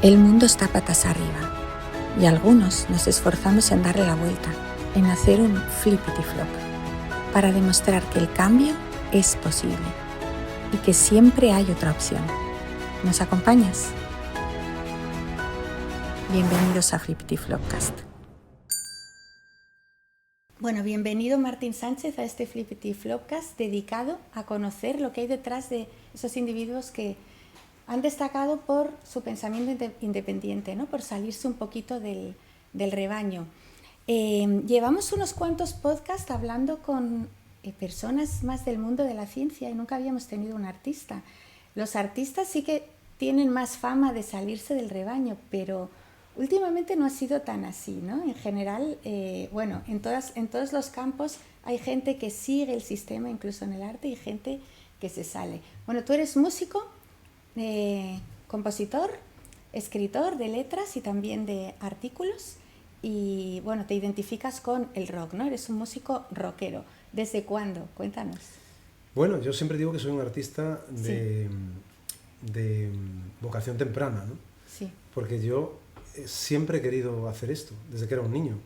El mundo está patas arriba y algunos nos esforzamos en darle la vuelta, en hacer un flippity flop, para demostrar que el cambio es posible y que siempre hay otra opción. ¿Nos acompañas? Bienvenidos a Flippity Flopcast. Bueno, bienvenido Martín Sánchez a este Flippity Flopcast dedicado a conocer lo que hay detrás de esos individuos que han destacado por su pensamiento independiente, ¿no? Por salirse un poquito del rebaño. Llevamos unos cuantos podcasts hablando con personas más del mundo de la ciencia y nunca habíamos tenido un artista. Los artistas sí que tienen más fama de salirse del rebaño, pero últimamente no ha sido tan así, ¿no? En general, en todos los campos hay gente que sigue el sistema, incluso en el arte, y gente que se sale. Bueno, tú eres músico, compositor, escritor de letras y también de artículos, y bueno, te identificas con el rock, ¿no? Eres un músico rockero. ¿Desde cuándo? Cuéntanos. Bueno, yo siempre digo que soy un artista de vocación temprana, ¿no? Sí. Porque yo siempre he querido hacer esto, desde que era un niño.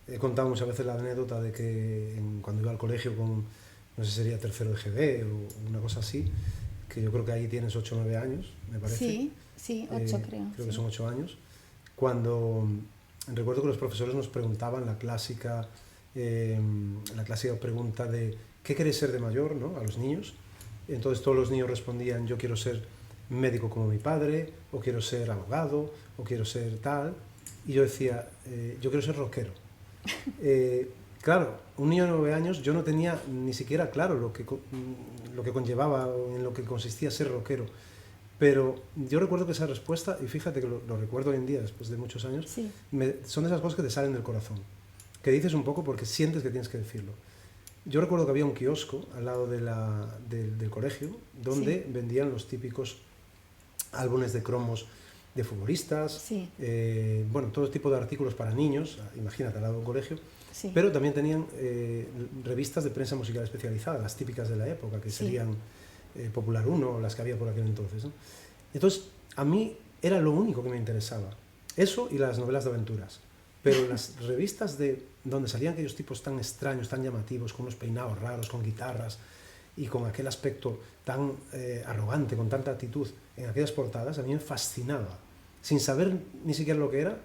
He contado muchas veces la anécdota de que cuando iba al colegio con, no sé, sería tercero de GB o una cosa así, que yo creo que ahí tienes 8 o 9 años, me parece. Sí, 8 creo. Creo que son 8 años. Cuando recuerdo que los profesores nos preguntaban la clásica pregunta de ¿qué queréis ser de mayor?, ¿no? A los niños. Entonces todos los niños respondían: yo quiero ser médico como mi padre, o quiero ser abogado, o quiero ser tal. Y yo decía, yo quiero ser rockero. Claro, un niño de 9 años, yo no tenía ni siquiera claro lo que conllevaba, en lo que consistía ser rockero. Pero yo recuerdo que esa respuesta, y fíjate que lo recuerdo hoy en día, después de muchos años, sí. Son de esas cosas que te salen del corazón, que dices un poco porque sientes que tienes que decirlo. Yo recuerdo que había un kiosco al lado del colegio, donde vendían los típicos álbumes de cromos de futbolistas, todo tipo de artículos para niños, imagínate, al lado de un colegio. Sí. Pero también tenían revistas de prensa musical especializada, las típicas de la época, que serían Popular 1 o las que había por aquel entonces, ¿no? Entonces, a mí era lo único que me interesaba, eso y las novelas de aventuras. Pero las revistas donde salían aquellos tipos tan extraños, tan llamativos, con unos peinados raros, con guitarras y con aquel aspecto tan arrogante, con tanta actitud en aquellas portadas, a mí me fascinaba, sin saber ni siquiera lo que era.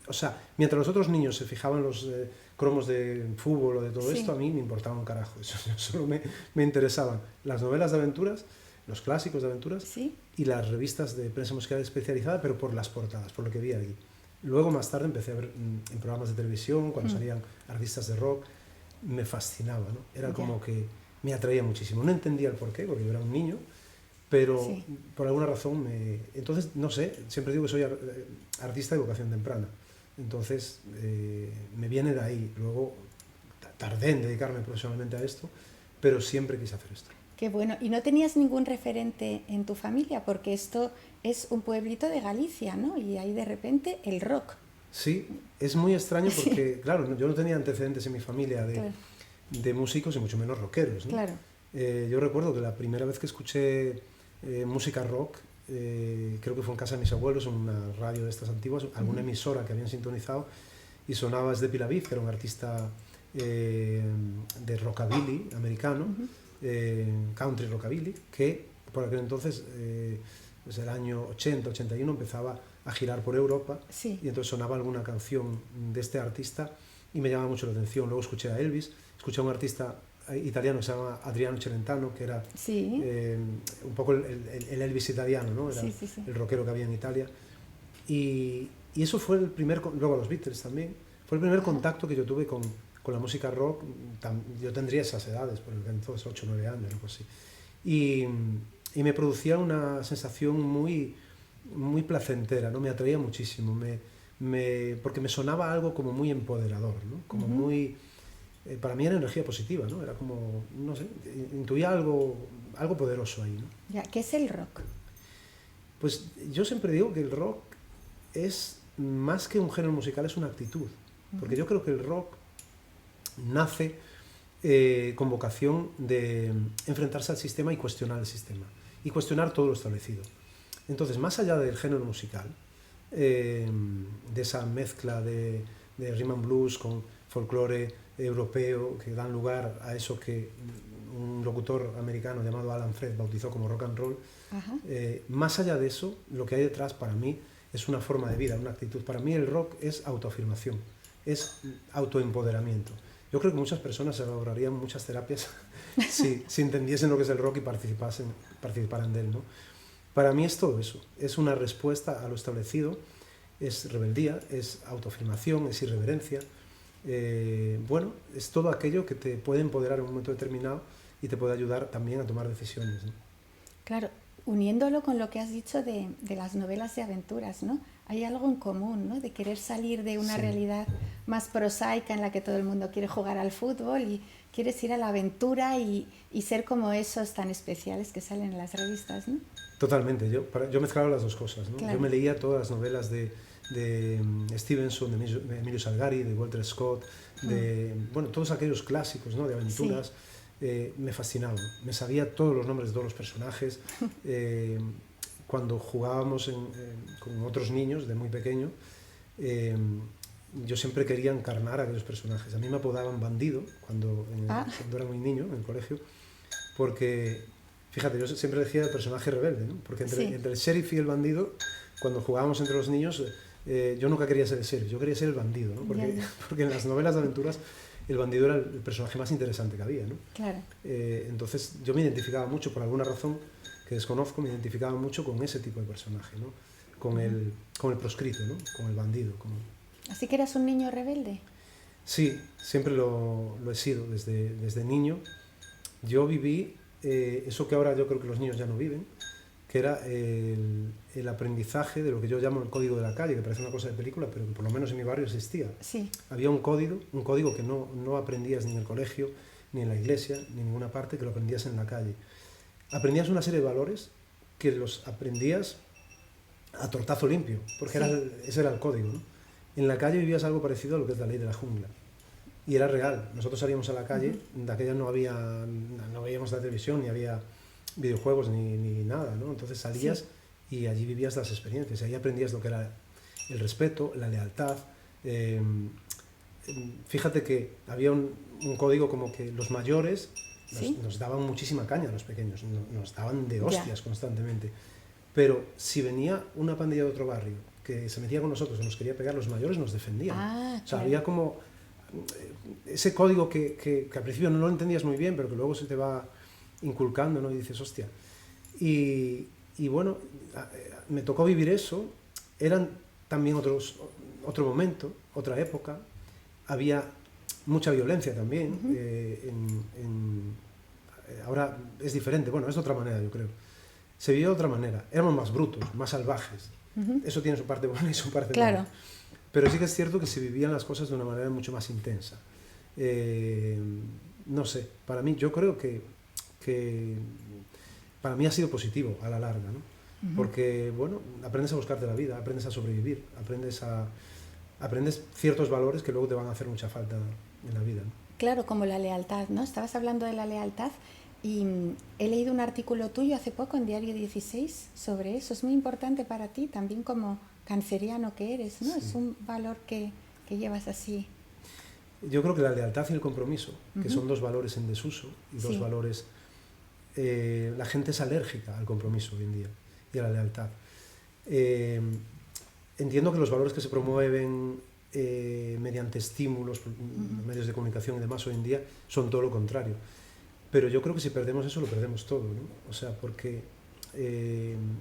O sea, mientras los otros niños se fijaban en los cromos de fútbol o de todo esto, a mí me importaba un carajo. Eso solo me interesaban las novelas de aventuras, los clásicos de aventuras, y las revistas de prensa musical especializada, pero por las portadas, por lo que vi allí. Luego, más tarde, empecé a ver en programas de televisión, cuando salían artistas de rock, me fascinaba, ¿no? Era como que me atraía muchísimo. No entendía el porqué, porque yo era un niño, pero por alguna razón entonces, no sé, siempre digo que soy artista de vocación temprana. Entonces, me viene de ahí. Luego, tardé en dedicarme profesionalmente a esto, pero siempre quise hacer esto. Qué bueno. ¿Y no tenías ningún referente en tu familia? Porque esto es un pueblito de Galicia, ¿no? Y ahí de repente el rock. Sí, es muy extraño porque, claro, yo no tenía antecedentes en mi familia de músicos y mucho menos rockeros, ¿no? Claro. Yo recuerdo que la primera vez que escuché música rock, creo que fue en casa de mis abuelos, en una radio de estas antiguas, alguna emisora que habían sintonizado, y sonaba Sdepi Laviv, que era un artista de rockabilly americano, country rockabilly, que por aquel entonces, pues el año 80, 81, empezaba a girar por Europa, y entonces sonaba alguna canción de este artista y me llamaba mucho la atención. Luego escuché a Elvis, escuché a un artista italiano que se llama Adriano Celentano, que era un poco el Elvis italiano, ¿no? Era el rockero que había en Italia. Y eso fue el primer, luego los Beatles también, fue el primer contacto que yo tuve con la música rock. Yo tendría esas edades, por entonces 8 o 9 años, algo así. Y me producía una sensación muy, muy placentera, ¿no? Me atraía muchísimo, porque me sonaba algo como muy empoderador, ¿no? Como muy... para mí era energía positiva, ¿no? Era como, no sé, intuía algo poderoso ahí, ¿no? Ya, ¿qué es el rock? Pues yo siempre digo que el rock es más que un género musical, es una actitud. Porque yo creo que el rock nace con vocación de enfrentarse al sistema y cuestionar el sistema. Y cuestionar todo lo establecido. Entonces, más allá del género musical, de esa mezcla de rhythm and blues con folclore europeo que dan lugar a eso que un locutor americano llamado Alan Freed bautizó como rock and roll, más allá de eso, lo que hay detrás para mí es una forma de vida, una actitud. Para mí el rock es autoafirmación, es autoempoderamiento. Yo creo que muchas personas se ahorrarían muchas terapias si entendiesen lo que es el rock y participaran de él, ¿no? Para mí es todo eso, es una respuesta a lo establecido, es rebeldía, es autoafirmación, es irreverencia. Bueno, es todo aquello que te puede empoderar en un momento determinado y te puede ayudar también a tomar decisiones, ¿no? Claro, uniéndolo con lo que has dicho de las novelas de aventuras, ¿no? Hay algo en común, ¿no? De querer salir de una realidad más prosaica en la que todo el mundo quiere jugar al fútbol y quieres ir a la aventura y ser como esos tan especiales que salen en las revistas, ¿no? Totalmente, yo mezclaba las dos cosas, ¿no? Claro. Yo me leía todas las novelas de Stevenson, de Emilio Salgari, de Walter Scott, bueno, todos aquellos clásicos, ¿no? De aventuras. Me fascinaban, me sabía todos los nombres de todos los personajes. Cuando jugábamos con otros niños de muy pequeño, yo siempre quería encarnar a aquellos personajes. A mí me apodaban bandido cuando era muy niño en el colegio, porque, fíjate, yo siempre decía el personaje rebelde, ¿no? Porque entre el sheriff y el bandido, cuando jugábamos entre los niños, yo nunca quería ser el sheriff, yo quería ser el bandido, ¿no? Porque en las novelas de aventuras el bandido era el personaje más interesante que había, ¿no? Claro. Entonces yo me identificaba mucho, por alguna razón que desconozco, me identificaba mucho con ese tipo de personaje, ¿no? Con el proscrito, ¿no? Con el bandido. ¿Así que eras un niño rebelde? Sí, siempre lo he sido, desde niño. Yo viví eso que ahora yo creo que los niños ya no viven, que era el aprendizaje de lo que yo llamo el código de la calle, que parece una cosa de película, pero que por lo menos en mi barrio existía. Sí. Había un código que no aprendías ni en el colegio, ni en la iglesia, ni en ninguna parte, que lo aprendías en la calle. Aprendías una serie de valores que los aprendías a tortazo limpio, porque ese era el código, ¿no? En la calle vivías algo parecido a lo que es la ley de la jungla. Y era real. Nosotros salíamos a la calle, de aquella no veíamos la televisión, ni había videojuegos, ni nada, ¿no? Entonces salías y allí vivías las experiencias. Ahí aprendías lo que era el respeto, la lealtad. Fíjate que había un código como que los mayores nos daban muchísima caña a los pequeños, nos daban de hostias constantemente. Pero si venía una pandilla de otro barrio que se metía con nosotros o nos quería pegar, los mayores nos defendían. O sea, había como ese código que al principio no lo entendías muy bien, pero que luego se te va inculcando, ¿no? Y dices, hostia. Y bueno, me tocó vivir eso. Eran también otro momento, otra época. Había mucha violencia también. Ahora es diferente, bueno, es de otra manera, yo creo. Se vivió de otra manera. Éramos más brutos, más salvajes. Eso tiene su parte buena y su parte mala. Pero sí que es cierto que se vivían las cosas de una manera mucho más intensa. No sé, para mí, yo creo que para mí ha sido positivo a la larga, ¿no? Porque, bueno, aprendes a buscarte la vida, aprendes a sobrevivir, aprendes ciertos valores que luego te van a hacer mucha falta en la vida, ¿no? Claro, como la lealtad, ¿no? Estabas hablando de la lealtad y he leído un artículo tuyo hace poco en Diario 16 sobre eso. Es muy importante para ti, también como canceriano que eres, ¿no? Es un valor que llevas así. Yo creo que la lealtad y el compromiso, que son dos valores en desuso, y dos valores... la gente es alérgica al compromiso hoy en día y a la lealtad. Entiendo que los valores que se promueven mediante estímulos, medios de comunicación y demás hoy en día son todo lo contrario. Pero yo creo que si perdemos eso, lo perdemos todo, ¿no? O sea, porque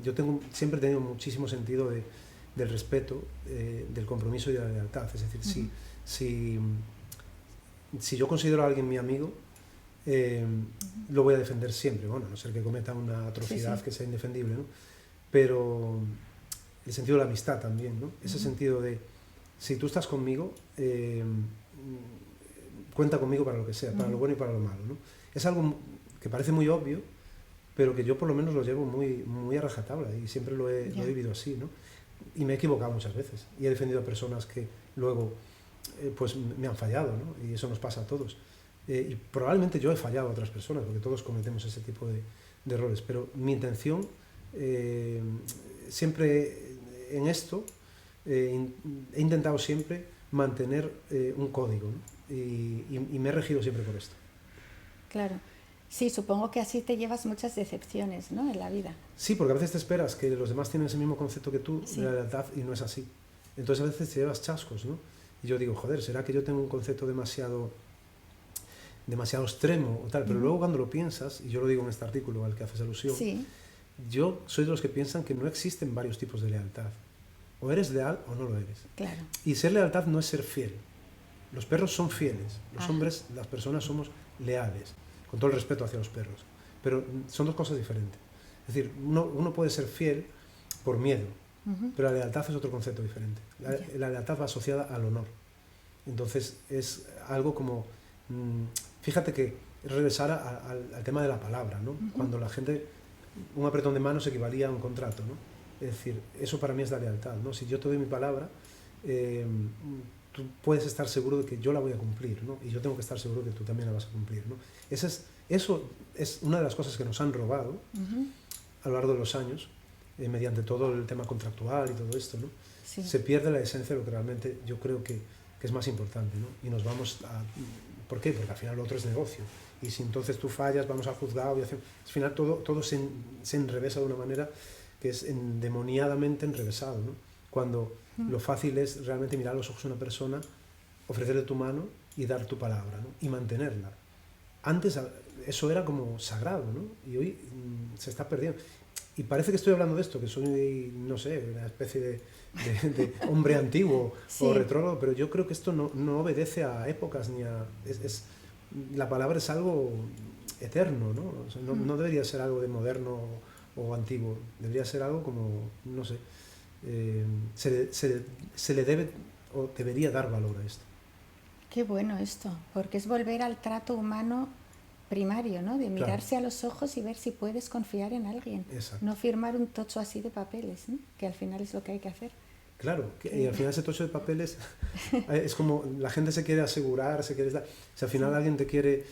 yo siempre he tenido muchísimo sentido del respeto, del compromiso y de la lealtad. Es decir, si yo considero a alguien mi amigo, lo voy a defender siempre, bueno, a no ser que cometa una atrocidad que sea indefendible, ¿no? Pero el sentido de la amistad también, ¿no? Ese sentido de, si tú estás conmigo, cuenta conmigo para lo que sea, para lo bueno y para lo malo, ¿no? Es algo que parece muy obvio, pero que yo por lo menos lo llevo muy, muy a rajatabla y siempre lo he vivido así, ¿no? Y me he equivocado muchas veces y he defendido a personas que luego pues me han fallado, ¿no? Y eso nos pasa a todos. Y probablemente yo he fallado a otras personas, porque todos cometemos ese tipo de errores, pero mi intención siempre en esto he intentado siempre mantener un código, ¿no? Y me he regido siempre por esto. Claro. Sí, supongo que así te llevas muchas decepciones, ¿no?, en la vida. Sí, porque a veces te esperas que los demás tienen ese mismo concepto que tú Sí. de la lealtad y no es así. Entonces a veces te llevas chascos, ¿no? Y yo digo, joder, ¿será que yo tengo un concepto demasiado extremo o tal? Pero luego cuando lo piensas, y yo lo digo en este artículo al que haces alusión, Sí, yo soy de los que piensan que no existen varios tipos de lealtad. O eres leal o no lo eres. claro. Y ser lealtad no es ser fiel. Los perros son fieles, los Ajá. hombres, las personas somos leales, con todo el respeto hacia los perros. Pero son dos cosas diferentes. Es decir, uno puede ser fiel por miedo, pero la lealtad es otro concepto diferente. La lealtad va asociada al honor. Entonces es algo como, fíjate que regresar al tema de la palabra, ¿no? Cuando la gente, un apretón de manos equivalía a un contrato, ¿no? Es decir, eso para mí es la lealtad, ¿no? Si yo te doy mi palabra, tú puedes estar seguro de que yo la voy a cumplir, ¿no? Y yo tengo que estar seguro de que tú también la vas a cumplir, ¿no? Eso es una de las cosas que nos han robado a lo largo de los años, mediante todo el tema contractual y todo esto, ¿no? Sí. Se pierde la esencia de lo que realmente yo creo que es más importante, ¿no? Y nos vamos a... ¿Por qué? Porque al final lo otro es negocio. Y si entonces tú fallas, vamos al juzgado y hacemos... Al final todo se enrevesa de una manera que es endemoniadamente enrevesado, ¿no? Cuando lo fácil es realmente mirar a los ojos a una persona, ofrecerle tu mano y dar tu palabra, ¿no? Y mantenerla. Antes eso era como sagrado, ¿no? Y hoy se está perdiendo. Y parece que estoy hablando de esto, que soy, no sé, una especie de hombre antiguo Sí. o retrógrado, pero yo creo que esto no obedece a épocas ni a... la palabra es algo eterno, ¿no? O sea, no debería ser algo de moderno o antiguo, debería ser algo como, no sé, se le debe o debería dar valor a esto. Qué bueno esto, porque es volver al trato humano primario, ¿no? De mirarse a los ojos y ver si puedes confiar en alguien. Exacto. No firmar un tocho así de papeles, ¿no? Que al final es lo que hay que hacer. Claro, y al final ese tocho de papeles es como la gente se quiere asegurar, se quiere dar. Si al final alguien te quiere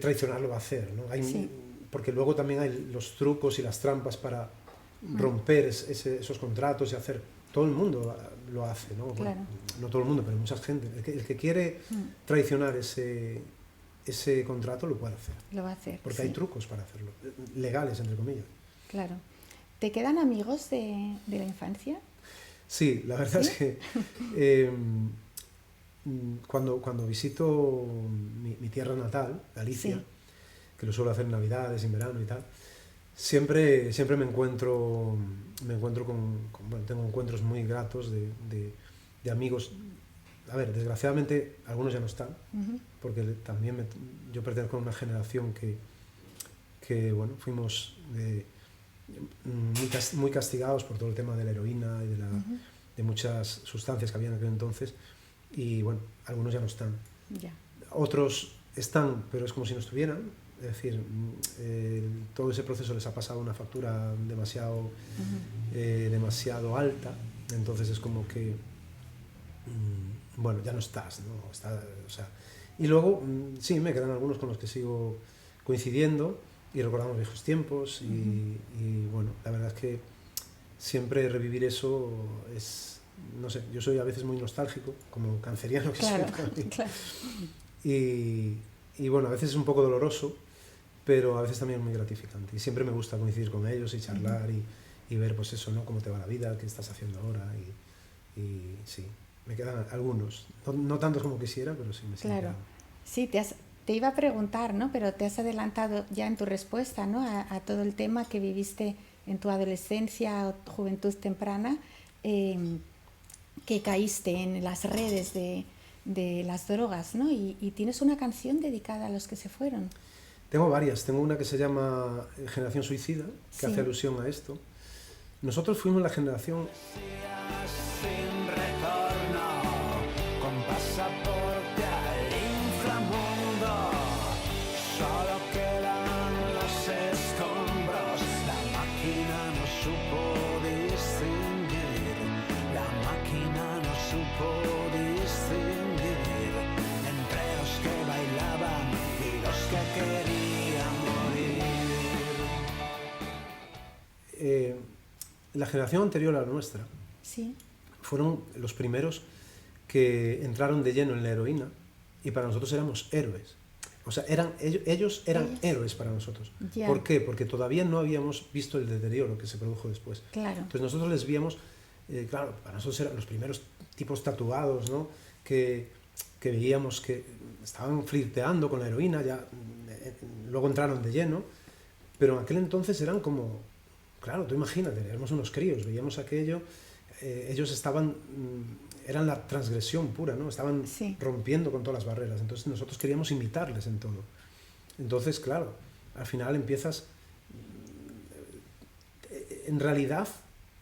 traicionar, lo va a hacer, ¿no? Sí. Porque luego también hay los trucos y las trampas para romper esos contratos y hacer. Todo el mundo lo hace, ¿no? Claro. Bueno, no todo el mundo, pero mucha gente. El que quiere traicionar ese contrato lo puede hacer. Lo va a hacer. Porque sí. hay trucos para hacerlo, legales, entre comillas. Claro. ¿Te quedan amigos de la infancia? Sí, la verdad ¿Sí? es que cuando visito mi tierra natal, Galicia, Sí. que lo suelo hacer en Navidades, en verano y tal, siempre me encuentro bueno, tengo encuentros muy gratos de amigos. A ver, desgraciadamente algunos ya no están, porque también yo pertenezco a una generación que bueno, fuimos muy castigados por todo el tema de la heroína y de muchas sustancias que había en aquel entonces, y bueno, algunos ya no están. Ya. Otros están, pero es como si no estuvieran. Es decir, todo ese proceso les ha pasado una factura demasiado alta, entonces es como que, bueno, ya no estás, ¿no? O sea, y luego, sí, me quedan algunos con los que sigo coincidiendo y recordamos viejos tiempos y bueno, la verdad es que siempre revivir eso es, no sé, yo soy a veces muy nostálgico, como canceriano que Claro, soy también. claro. Y bueno, a veces es un poco doloroso, pero a veces también es muy gratificante. Y siempre me gusta coincidir con ellos y charlar y ver, pues eso, ¿no? Cómo te va la vida, qué estás haciendo ahora. Y sí, me quedan algunos. No tantos como quisiera, pero sí me siguen Claro. quedando. Sí, te iba a preguntar, ¿no? Pero te has adelantado ya en tu respuesta, ¿no? A todo el tema que viviste en tu adolescencia o juventud temprana, que caíste en las redes de las drogas, ¿no? Y tienes una canción dedicada a los que se fueron. Tengo varias. Tengo una que se llama Generación Suicida, que Sí. hace alusión a esto. Nosotros fuimos la generación... Sin retorno, con pasaporte al inframundo, solo quedan los escombros. La máquina no supo distinguir, la máquina no supo distinguir entre los que bailaban y los que querían morir. la generación anterior a la nuestra Sí. fueron los primeros que entraron de lleno en la heroína y para nosotros éramos héroes. O sea, ellos eran héroes para nosotros. Ya. ¿Por qué? Porque todavía no habíamos visto el deterioro que se produjo después. Claro. Entonces nosotros les víamos, claro, para nosotros eran los primeros tipos tatuados, ¿no? Que veíamos que estaban flirteando con la heroína, ya luego entraron de lleno, pero en aquel entonces eran como, claro, tú imagínate, éramos unos críos, veíamos aquello, ellos estaban, eran la transgresión pura, ¿no? Estaban Sí. rompiendo con todas las barreras, entonces nosotros queríamos imitarles en todo. Entonces, claro, al final empiezas, en realidad,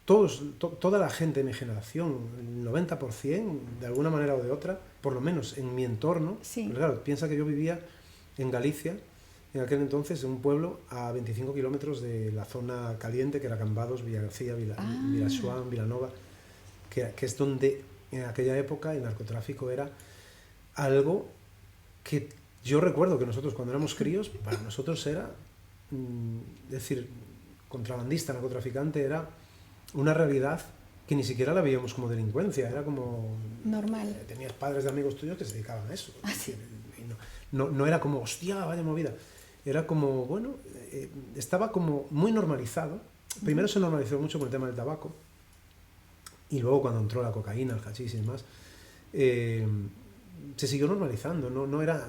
toda la gente de mi generación, el 90%, de alguna manera o de otra, por lo menos en mi entorno, Sí. pues claro, piensa que yo vivía en Galicia, en aquel entonces, en un pueblo a 25 kilómetros de la zona caliente, que era Cambados, Villagarcía, Vilaxuán, Vilanova, que es donde en aquella época el narcotráfico era algo que yo recuerdo que nosotros cuando éramos críos, para nosotros era, es decir, contrabandista, narcotraficante, era una realidad que ni siquiera la veíamos como delincuencia, era como... Normal. Tenías padres de amigos tuyos que se dedicaban a eso. Ah, sí. Y no era como, hostia, vaya movida. Era como, bueno, estaba como muy normalizado. Primero se normalizó mucho con el tema del tabaco, y luego cuando entró la cocaína, el hachís y demás, se siguió normalizando. No era...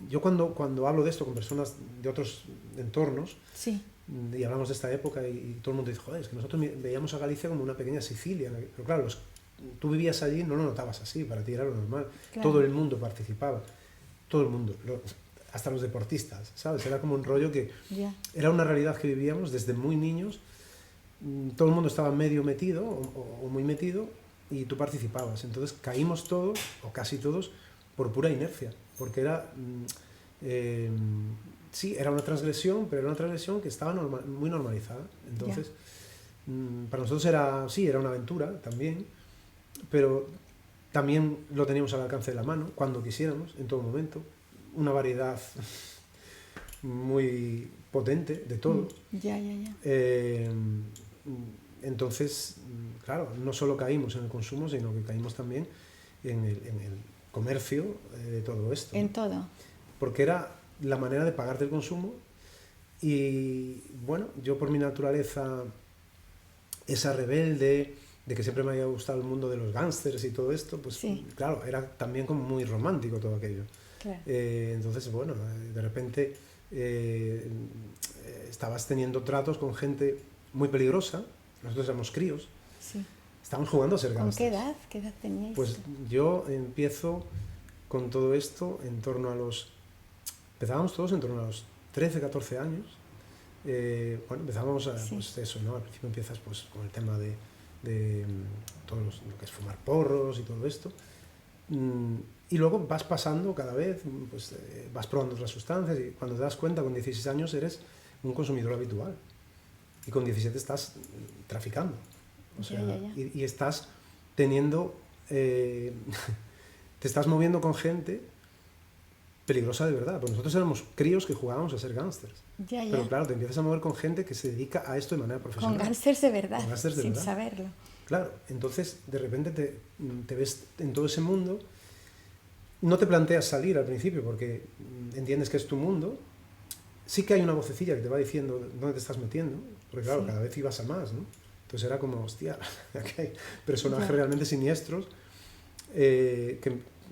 yo cuando hablo de esto con personas de otros entornos, Sí. y hablamos de esta época y todo el mundo dice, joder, es que nosotros veíamos a Galicia como una pequeña Sicilia. Pero claro, tú vivías allí, no lo notabas así, para ti era lo normal. Claro. Todo el mundo participaba, todo el mundo, hasta los deportistas, ¿sabes? Era como un rollo que Ya. era una realidad que vivíamos desde muy niños. Todo el mundo estaba medio metido o muy metido y tú participabas. Entonces caímos todos, o casi todos, por pura inercia, porque era... sí, era una transgresión, pero era una transgresión que estaba muy normalizada. Entonces, para nosotros era una aventura también, pero también lo teníamos al alcance de la mano, cuando quisiéramos, en todo momento. Una variedad muy potente de todo. Ya. Entonces, claro, no solo caímos en el consumo, sino que caímos también en el comercio de todo esto. En todo. Porque era la manera de pagarte el consumo y, bueno, yo por mi naturaleza, esa rebelde, de que siempre me había gustado el mundo de los gángsters y todo esto, pues Sí. claro, era también como muy romántico todo aquello. Claro. Entonces, bueno, de repente estabas teniendo tratos con gente muy peligrosa, nosotros éramos críos, Sí. estábamos jugando a ser ¿Con gángsters. qué edad? ¿Qué edad teníais? Pues yo empiezo con todo esto en torno a empezábamos todos en torno a los 13, 14 años. Bueno, empezábamos Sí. pues eso, ¿no? Al principio empiezas pues con el tema de todo lo que es fumar porros y todo esto. Y luego vas pasando cada vez, pues vas probando otras sustancias y cuando te das cuenta con 16 años eres un consumidor habitual. Y con 17 estás traficando. O sea, Ya. Y estás teniendo... te estás moviendo con gente peligrosa de verdad. Porque nosotros éramos críos que jugábamos a ser gángsters. Ya. Pero claro, te empiezas a mover con gente que se dedica a esto de manera profesional. Con gángsters de verdad, Con gángsters de sin verdad. saberlo. Claro, entonces de repente te ves en todo ese mundo. No te planteas salir al principio porque entiendes que es tu mundo. Sí que hay una vocecilla que te va diciendo dónde te estás metiendo, porque claro, Sí. cada vez ibas a más, ¿no? Entonces era como, hostia, aquí hay personajes Ya. realmente siniestros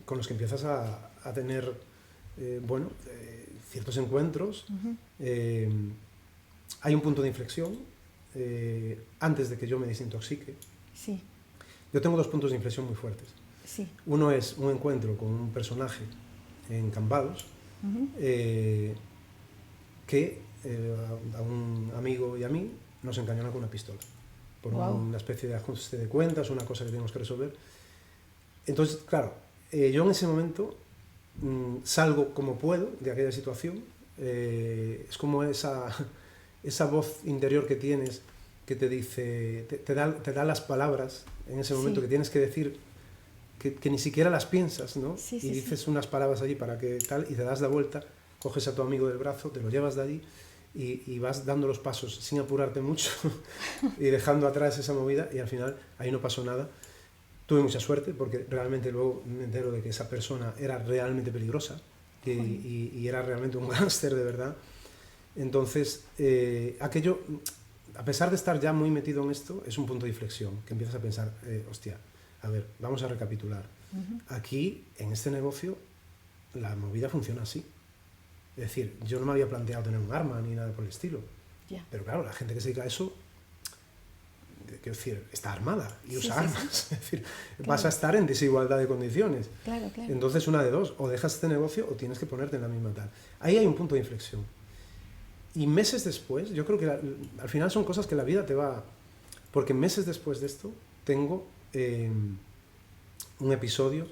con los que empiezas a tener, ciertos encuentros. Ujú. Hay un punto de inflexión antes de que yo me desintoxique. Sí, Yo tengo dos puntos de inflexión muy fuertes. sí. Uno es un encuentro con un personaje en Cambados, Ujú. que a un amigo y a mí nos encañona con una pistola por Guau. una especie de ajuste de cuentas, una cosa que tenemos que resolver. Entonces, claro, yo en ese momento salgo como puedo de aquella situación. Es como esa voz interior que tienes que te dice, te da las palabras en ese momento Sí. que tienes que decir, que ni siquiera las piensas, ¿no? Sí, y sí, dices unas palabras allí para que tal, y te das la vuelta, coges a tu amigo del brazo, te lo llevas de allí y vas dando los pasos sin apurarte mucho y dejando atrás esa movida y al final ahí no pasó nada. Tuve mucha suerte porque realmente luego me entero de que esa persona era realmente peligrosa y era realmente un gángster de verdad. Entonces, aquello, a pesar de estar ya muy metido en esto, es un punto de inflexión, que empiezas a pensar, hostia, a ver, vamos a recapitular. Aquí, en este negocio, la movida funciona así. Es decir, yo no me había planteado tener un arma ni nada por el estilo. Ya. Pero claro, la gente que se dedica a eso, quiero decir, está armada y usa sí, armas. sí. Es decir, Claro. vas a estar en desigualdad de condiciones. Claro, claro. Entonces, una de dos, o dejas este negocio o tienes que ponerte en la misma tal. Ahí hay un punto de inflexión. Y meses después, yo creo que al final son cosas que la vida te va... Porque meses después de esto, tengo un episodio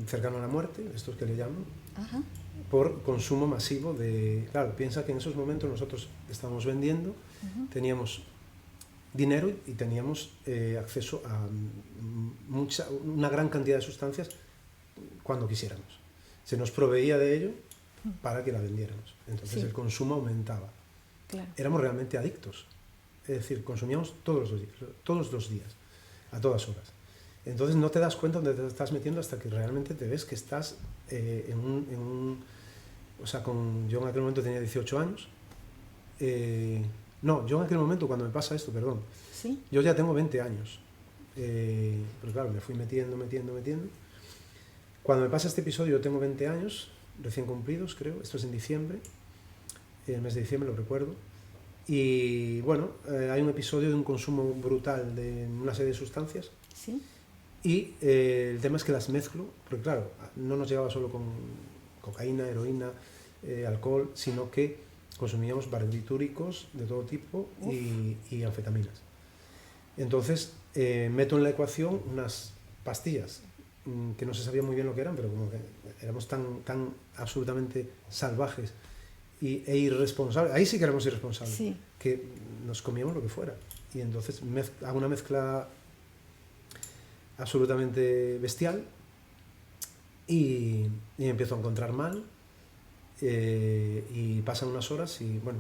cercano a la muerte, estos que le llaman, Ajá. por consumo masivo de... Claro, piensa que en esos momentos nosotros estábamos vendiendo, teníamos dinero y teníamos acceso a una gran cantidad de sustancias cuando quisiéramos. Se nos proveía de ello para que la vendiéramos. Entonces Sí. el consumo aumentaba. Claro. Éramos realmente adictos. Es decir, consumíamos todos los días, a todas horas. Entonces no te das cuenta dónde te estás metiendo hasta que realmente te ves que estás o sea, yo en aquel momento tenía 18 años. No, yo en aquel momento cuando me pasa esto, perdón, Sí. yo ya tengo 20 años. Pero claro, me fui metiendo. Cuando me pasa este episodio yo tengo 20 años, recién cumplidos creo, esto es en diciembre, el mes de diciembre lo recuerdo. Y bueno, hay un episodio de un consumo brutal de una serie de sustancias. Sí. Y el tema es que las mezclo, porque claro, no nos llegaba solo con cocaína, heroína, alcohol, sino que consumíamos barbitúricos de todo tipo y anfetaminas. Entonces meto en la ecuación unas pastillas que no se sabía muy bien lo que eran, pero como que éramos tan absolutamente salvajes e irresponsables, ahí sí que éramos irresponsables, Sí. que nos comíamos lo que fuera. Y entonces hago una mezcla absolutamente bestial y empiezo a encontrar mal y pasan unas horas y bueno,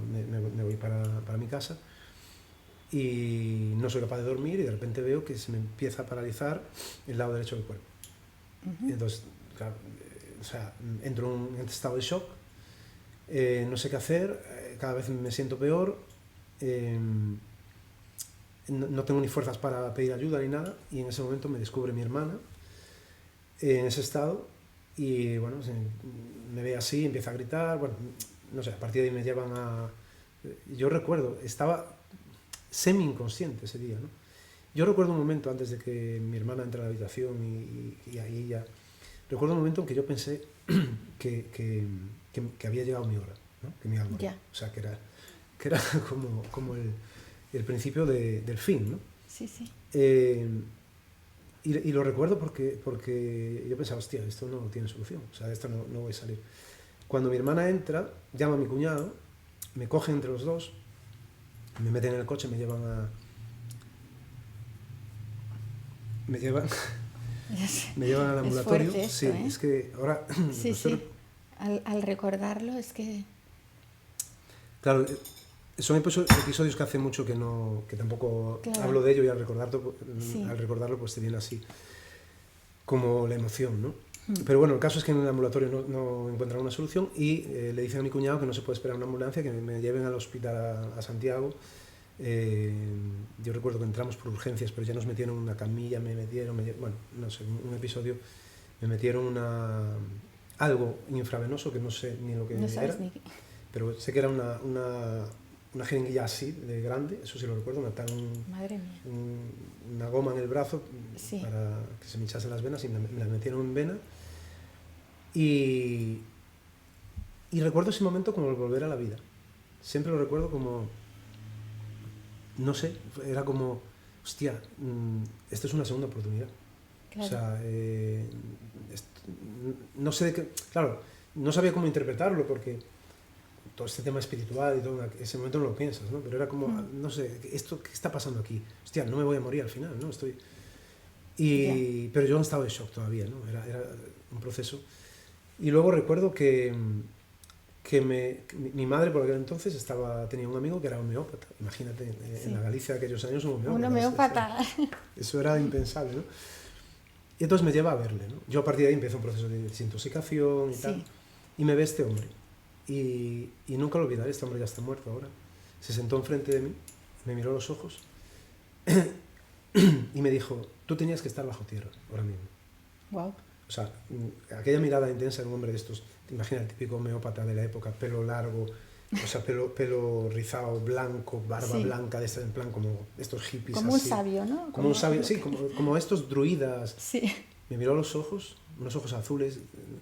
me voy para mi casa y no soy capaz de dormir y de repente veo que se me empieza a paralizar el lado derecho del cuerpo. Y entonces, claro, o sea, entro en estado de shock, no sé qué hacer, cada vez me siento peor, no tengo ni fuerzas para pedir ayuda ni nada, y en ese momento me descubre mi hermana en ese estado y bueno, me ve así, empieza a gritar, bueno, no sé, a partir de ahí me llevan a... Yo recuerdo, estaba semi inconsciente ese día, ¿no? Yo recuerdo un momento antes de que mi hermana entra a la habitación y ahí ya... Recuerdo un momento en que yo pensé que había llegado mi hora, ¿no? Que me iba a morir. Ya. O sea, que era como el principio del fin, ¿no? Sí, sí. Y lo recuerdo porque yo pensaba, hostia, esto no tiene solución, o sea, de esto no voy a salir. Cuando mi hermana entra, llama a mi cuñado, me cogen entre los dos, me meten en el coche, me llevan a al ambulatorio. fuerte esto, sí, ¿eh? es que ahora... Sí, sí. Al recordarlo es que... Claro, son episodios que hace mucho que tampoco Claro. hablo de ello y al Sí. recordarlo pues te viene así como la emoción, ¿no? Pero bueno, el caso es que en el ambulatorio no encuentran una solución y le dicen a mi cuñado que no se puede esperar una ambulancia, que me lleven al hospital a Santiago. Yo recuerdo que entramos por urgencias, pero ya nos metieron una camilla, bueno, no sé, un episodio, me metieron algo infravenoso que no sé ni lo que No sabes era, ni qué. pero sé que era una jeringuilla así de grande, eso sí lo recuerdo, me ataron Madre mía. una goma en el brazo Sí. para que se me hinchasen las venas y me la metieron en vena y recuerdo ese momento como el volver a la vida. Siempre lo recuerdo como, no sé, era como, hostia, esto es una segunda oportunidad. Claro. O sea, no sé de qué, claro, no sabía cómo interpretarlo porque todo este tema espiritual y todo, en ese momento no lo piensas, ¿no? Pero era como, no sé, ¿qué está pasando aquí? Hostia, no me voy a morir al final, ¿no? Pero yo en estado de shock todavía, ¿no? Era un proceso. Y luego recuerdo que que mi madre por aquel entonces tenía un amigo que era homeópata. Imagínate, Sí. en la Galicia de aquellos años un homeópata. Un homeópata. Eso era impensable, ¿no? Y entonces me lleva a verle, ¿no? Yo a partir de ahí empiezo un proceso de desintoxicación y Sí. tal. Y me ve este hombre. Y nunca lo olvidaré, este hombre ya está muerto ahora. Se sentó enfrente de mí, me miró a los ojos y me dijo, tú tenías que estar bajo tierra ahora mismo. Wow. O sea, aquella mirada intensa de un hombre de estos, te imaginas el típico homeópata de la época, pelo largo, o sea, pelo rizado, blanco, barba Sí. blanca, de estas en plan como estos hippies Como así. un sabio, ¿no? Como un sabio, sí, como estos druidas. Sí, Me miró a los ojos, unos ojos azules,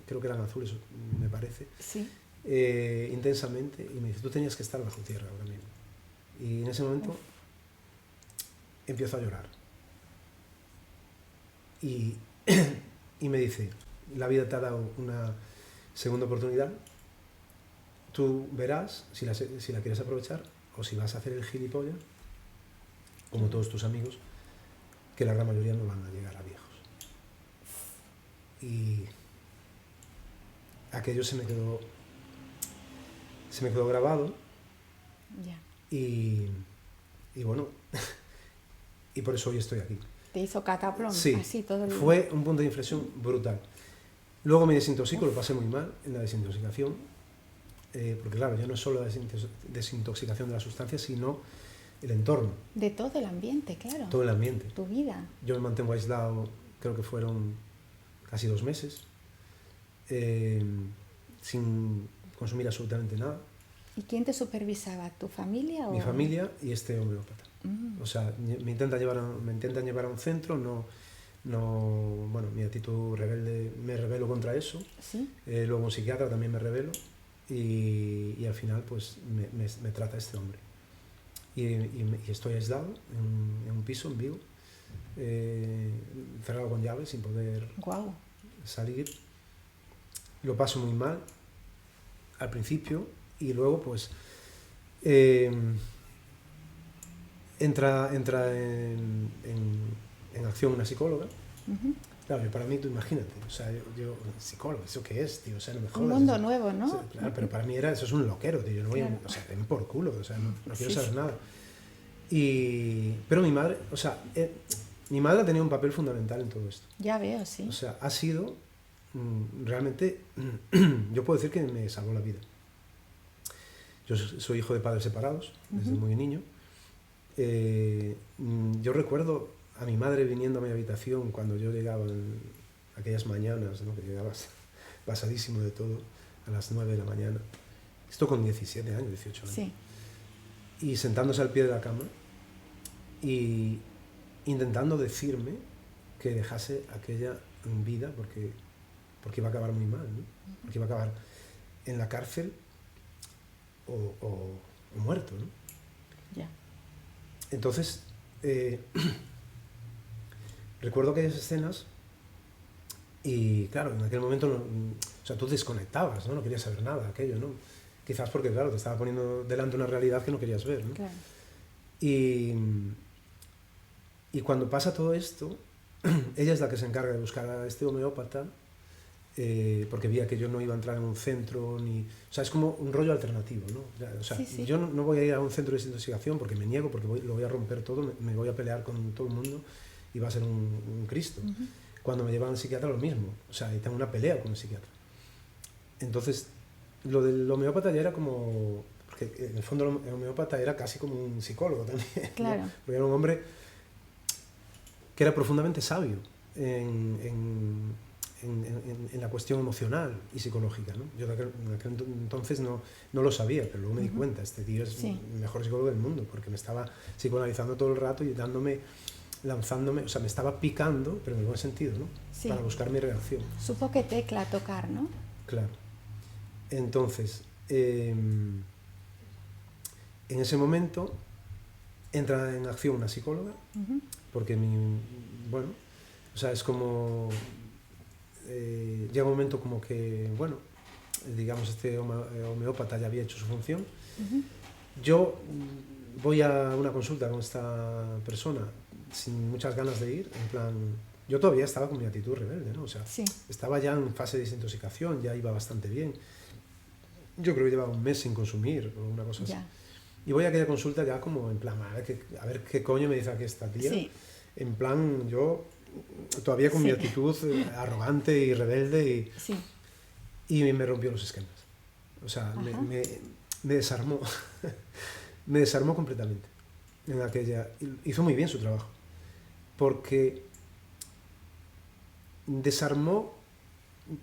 creo que eran azules, me parece, sí. intensamente, y me dice, tú tenías que estar bajo tierra ahora mismo. Y en ese momento empiezo a llorar. Y, y me dice, la vida te ha dado una segunda oportunidad, tú verás si la quieres aprovechar o si vas a hacer el gilipollas, como todos tus amigos, que la gran mayoría no van a llegar a viejos. Y aquello se me quedó grabado Ya. y bueno, y por eso hoy estoy aquí. Te hizo cataplum, Sí, así todo el... fue un punto de inflexión brutal. Luego me desintoxico, lo pasé muy mal en la desintoxicación, porque claro, ya no es solo la desintoxicación de la sustancia, sino el entorno, De todo el ambiente, claro. todo el ambiente. Tu vida. Yo me mantengo aislado, creo que fueron casi 2 meses, sin consumir absolutamente nada. ¿Y quién te supervisaba? ¿Tu familia o...? Mi familia y este homeópata. Mm. O sea, me intentan llevar a un centro, bueno, mi actitud rebelde, me rebelo contra eso. ¿Sí? Luego un psiquiatra también me rebelo y al final pues me trata este hombre. Y estoy aislado en un piso en Vigo, cerrado con llave, sin poder Guau. salir. Lo paso muy mal al principio y luego pues entra en acción una psicóloga. Ujú. Claro, para mí, tú imagínate, o sea, yo psicólogo, ¿eso qué es, tío? O sea, no me jodas. Un mundo eso, nuevo, ¿no? o sea, claro, pero para mí eso es un loquero, tío. Yo no voy Claro. o sea, ven por culo, o sea, no quiero Sí, saber sí. nada. Pero mi madre, o sea, mi madre ha tenido un papel fundamental en todo esto. Ya veo, sí. O sea, ha sido realmente, yo puedo decir que me salvó la vida. Yo soy hijo de padres separados desde muy niño. Yo recuerdo a mi madre viniendo a mi habitación cuando yo llegaba en aquellas mañanas, ¿no? Que llegabas pasadísimo de todo a las 9 de la mañana. Esto con 17 años, 18 años. Sí. Y sentándose al pie de la cama y intentando decirme que dejase aquella vida porque iba a acabar muy mal, ¿no? Porque iba a acabar en la cárcel o muerto, ¿no? Ya. Entonces, recuerdo aquellas escenas y claro, en aquel momento, o sea, tú desconectabas, ¿no? No querías saber nada de aquello, ¿no? Quizás porque, claro, te estaba poniendo delante una realidad que no querías ver, ¿no? Claro. Y cuando pasa todo esto, ella es la que se encarga de buscar a este homeópata, porque veía que yo no iba a entrar en un centro, o sea, es como un rollo alternativo, ¿no? O sea, Sí, sí. yo no voy a ir a un centro de desintoxicación porque me niego, porque lo voy a romper todo, me voy a pelear con todo el mundo y va a ser un Cristo. Ujú. Cuando me llevan al psiquiatra, lo mismo, o sea, y tengo una pelea con el psiquiatra. Entonces, lo del homeópata ya era como, porque en el fondo el homeópata era casi como un psicólogo también, Claro. ¿no? Porque era un hombre que era profundamente sabio en la cuestión emocional y psicológica, ¿no? Yo en aquel entonces no lo sabía, pero luego me di cuenta, este tío es Sí. el mejor psicólogo del mundo, porque me estaba psicoanalizando todo el rato y lanzándome, o sea, me estaba picando, pero en el buen sentido, ¿no? Sí. Para buscar mi reacción. Supo qué tecla tocar, ¿no? Claro. Entonces, en ese momento entra en acción una psicóloga, Ujú. porque bueno, o sea, es como llega un momento como que, bueno, digamos, este homeópata ya había hecho su función. Ujú. Yo voy a una consulta con esta persona sin muchas ganas de ir, en plan, yo todavía estaba con mi actitud rebelde, ¿no? O sea, Sí. estaba ya en fase de desintoxicación, ya iba bastante bien. yo creo que llevaba un mes sin consumir o una cosa así. Ya. Y voy a aquella consulta ya como en plan, a ver qué coño me dice aquí esta tía. Sí. En plan, yo todavía con mi Sí. actitud arrogante y rebelde Sí. y me rompió los esquemas. O sea, Ajá. me desarmó. Me desarmó completamente. En aquella, hizo muy bien su trabajo. Porque desarmó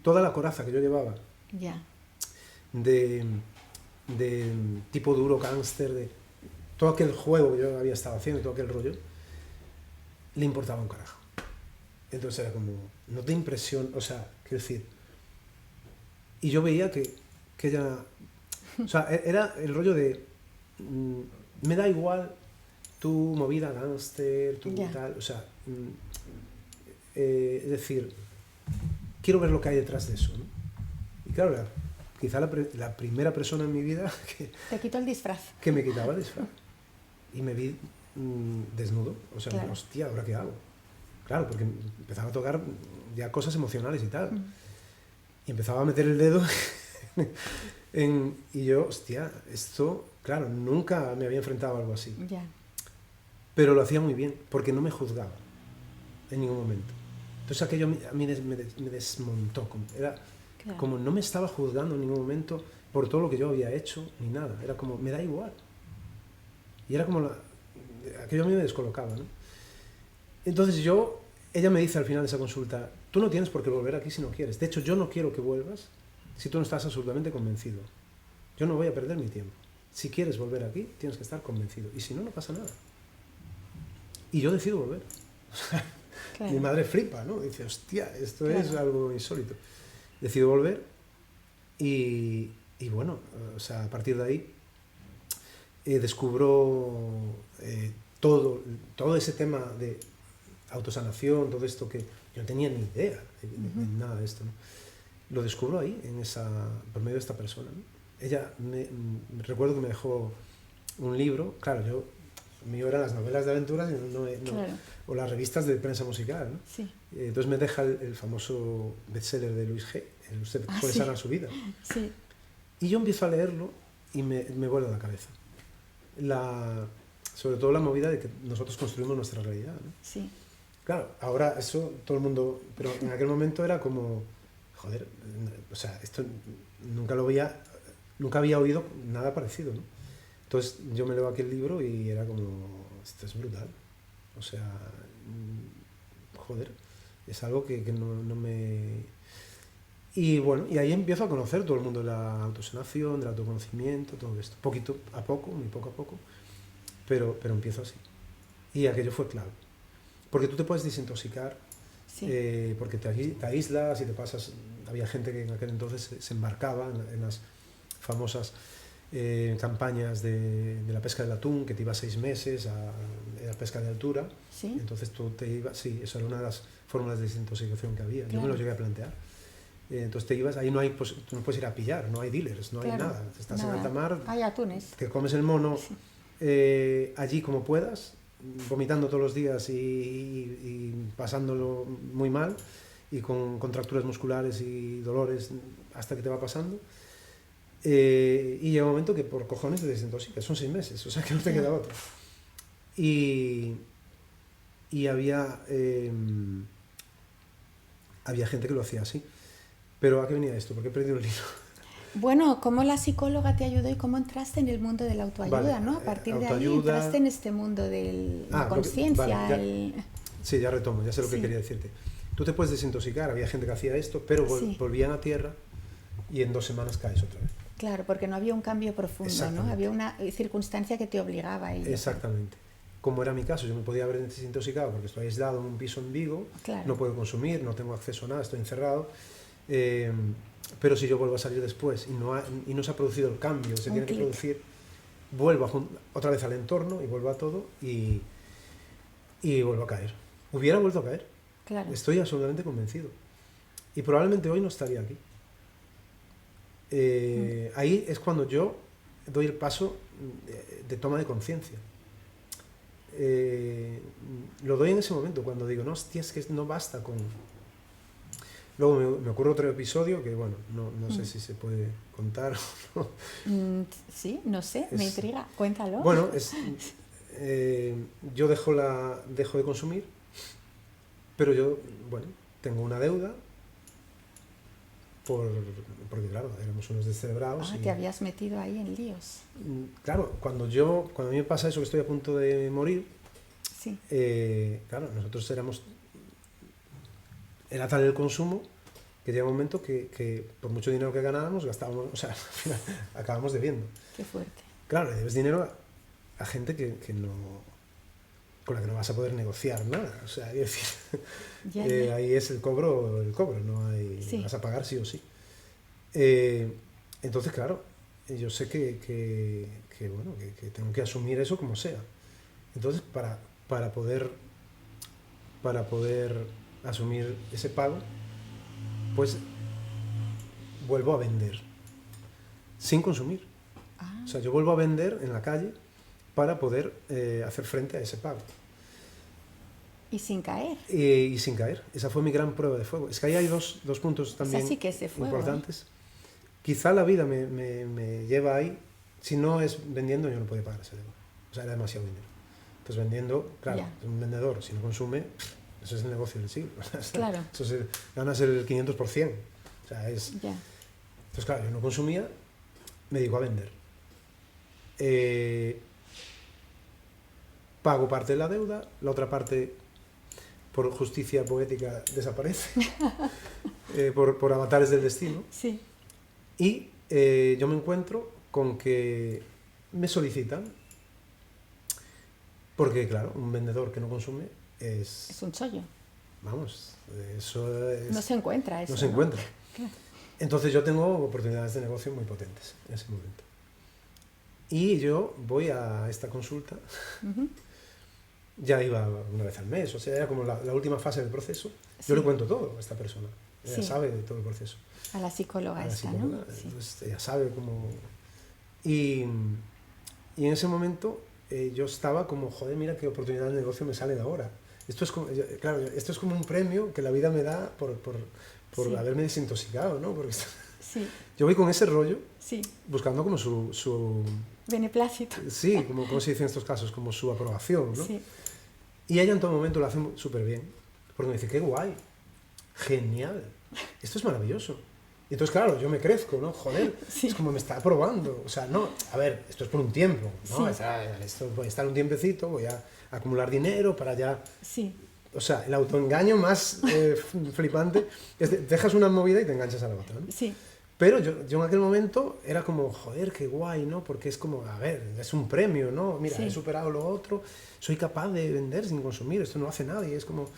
toda la coraza que yo llevaba Ya. de tipo duro, gángster, de todo aquel juego que yo había estado haciendo, todo aquel rollo, le importaba un carajo. Entonces era como, no te impresión, o sea, quiero decir, y yo veía que ella, o sea, era el rollo de, me da igual tu movida gángster, tu Ya. tal, o sea, es decir, quiero ver lo que hay detrás de eso, ¿no? Y claro, quizá la primera persona en mi vida Te quito el disfraz. que me quitaba el disfraz y me vi desnudo, o sea, Claro. hostia, ¿ahora qué hago? Claro, porque empezaba a tocar ya cosas emocionales y tal, y empezaba a meter el dedo y yo, hostia, esto, claro, nunca me había enfrentado a algo así, Ya. pero lo hacía muy bien, porque no me juzgaba en ningún momento. Entonces aquello a mí me desmontó, era Claro. como no me estaba juzgando en ningún momento por todo lo que yo había hecho, ni nada, era como, me da igual. Y era como, aquello a mí me descolocaba, ¿no? Entonces ella me dice al final de esa consulta, tú no tienes por qué volver aquí si no quieres. De hecho, yo no quiero que vuelvas si tú no estás absolutamente convencido. Yo no voy a perder mi tiempo. Si quieres volver aquí, tienes que estar convencido. Y si no, no pasa nada. Y yo decido volver. Claro. Mi madre flipa, ¿no? Dice, hostia, esto Claro. es algo insólito. Decido volver y bueno, o sea, a partir de ahí descubro todo ese tema de autosanación, todo esto que yo no tenía ni idea de nada de esto, ¿no? Lo descubro ahí, por medio de esta persona, ¿no? Ella, recuerdo que me dejó un libro, claro, mío eran las novelas de aventuras Claro. o las revistas de prensa musical, ¿no? Sí. Entonces me deja el famoso bestseller de Luis G, Usted puede sí. sanar su vida. Sí. Y yo empiezo a leerlo y me vuela la cabeza. Sobre todo la movida de que nosotros construimos nuestra realidad, ¿no? Sí. Claro, ahora eso todo el mundo, pero en aquel momento era como, joder, o sea, esto nunca había oído nada parecido, ¿no? Entonces yo me leo aquel libro y era como, esto es brutal, o sea, joder, es algo que no me... Y bueno, y ahí empiezo a conocer todo el mundo de la autosanación, del autoconocimiento, todo esto, poquito a poco, muy poco a poco, pero empiezo así. Y aquello fue clave. Porque tú te puedes desintoxicar, Sí. porque te aíslas y te pasas... Había gente que en aquel entonces se embarcaba en las famosas campañas de la pesca del atún, que te ibas 6 meses a la pesca de altura. Sí. Entonces tú te ibas... Sí, eso era una de las fórmulas de desintoxicación que había. Yo me lo llegué a plantear. Entonces te ibas, ahí tú no puedes ir a pillar, no hay dealers, no hay Claro, nada. Estás nada. en alta mar, Hay atunes. te comes el mono Sí. allí como puedas, vomitando todos los días y pasándolo muy mal y con contracturas musculares y dolores hasta que te va pasando. Y llega un momento que por cojones te desintoxicas, son 6 meses, o sea que no te queda otro. Y había gente que lo hacía así. Pero ¿a qué venía esto? Porque he perdido el hilo. Bueno, ¿cómo la psicóloga te ayudó y cómo entraste en el mundo de la autoayuda, Vale, ¿no? A partir de ahí autoayuda... entraste en este mundo de la Ah, conciencia. vale, sí, ya retomo, ya sé lo que Sí. quería decirte. Tú te puedes desintoxicar, había gente que hacía esto, pero Sí. volvían a tierra y en 2 semanas caes otra vez. Claro, porque no había un cambio profundo, ¿no? Exactamente. Había una circunstancia que te obligaba a ello. Exactamente. Como era mi caso, yo me podía haber desintoxicado porque estoy aislado en un piso en Vigo, Claro. no puedo consumir, no tengo acceso a nada, estoy encerrado. Pero si yo vuelvo a salir después y no se ha producido el cambio, se Un tiene que clic. producir, vuelvo otra vez al entorno y vuelvo a todo y vuelvo a caer. Hubiera vuelto a caer, Claro. estoy absolutamente convencido. Y probablemente hoy no estaría aquí. Ahí es cuando yo doy el paso de toma de conciencia. Lo doy en ese momento, cuando digo, no, hostia, es que no basta Luego me ocurre otro episodio que, bueno, no sé si se puede contar o no. Sí, no sé, me intriga. Cuéntalo. Bueno, yo dejo de consumir, pero yo, bueno, tengo una deuda porque, claro, éramos unos descerebrados. Te habías metido ahí en líos. Claro, cuando a mí me pasa eso, que estoy a punto de morir, Sí. claro, nosotros era tal el consumo que llega un momento que por mucho dinero que ganábamos, gastábamos, o sea, al final acabamos debiendo. Qué fuerte. Claro, le debes dinero a gente que no, con la que no vas a poder negociar nada. O sea, es decir, Ya. ahí es el cobro, no hay, Sí. vas a pagar sí o sí. Entonces, claro, yo sé que tengo que asumir eso como sea. Entonces, para poder asumir ese pago, pues vuelvo a vender, sin consumir. O sea, yo vuelvo a vender en la calle para poder hacer frente a ese pago. Y sin caer. Y sin caer. Esa fue mi gran prueba de fuego. Es que ahí hay dos puntos también sí que es de fuego, importantes. Quizá la vida me lleva ahí. Si no es vendiendo, yo no podía pagar esa deuda. O sea, era demasiado dinero. Entonces vendiendo, claro, un vendedor, si no consume, eso es el negocio del siglo. Claro. Eso ganas el 500%. O sea, Ya. Entonces, claro, yo no consumía, me dedico a vender. Pago parte de la deuda, la otra parte, por justicia poética, desaparece, por avatares del destino. Sí. Y yo me encuentro con que me solicitan, porque claro, un vendedor que no consume es un chollo. Vamos, eso es... No se encuentra eso. No se encuentra. Claro. Entonces yo tengo oportunidades de negocio muy potentes en ese momento. Y yo voy a esta consulta, ya iba una vez al mes, o sea, era como la última fase del proceso. Yo le cuento todo a esta persona, ella sabe de todo el proceso. A la psicóloga esta, ¿no? Sí. Entonces ella sabe cómo... Y en ese momento yo estaba como, joder, mira qué oportunidad de negocio me sale de ahora. Esto es como, claro, esto es como un premio que la vida me da por haberme desintoxicado, ¿no? Porque yo voy con ese rollo, buscando como su beneplácito. Sí, como se dice en estos casos, como su aprobación, ¿no? Sí. Y ella en todo momento lo hace súper bien, porque me dice, qué guay, genial, esto es maravilloso. Y entonces, claro, yo me crezco, ¿no? Joder, es como me está aprobando. O sea, no, a ver, esto es por un tiempo, ¿no? Esto voy a estar un tiempecito, voy a acumular dinero para ya... Sí. O sea, el autoengaño más flipante es dejas una movida y te enganchas a la otra, ¿no? Sí. Pero yo en aquel momento era como, joder, qué guay, ¿no? Porque es como, a ver, es un premio, ¿no? Mira, he superado lo otro, soy capaz de vender sin consumir, esto no hace nadie, es como,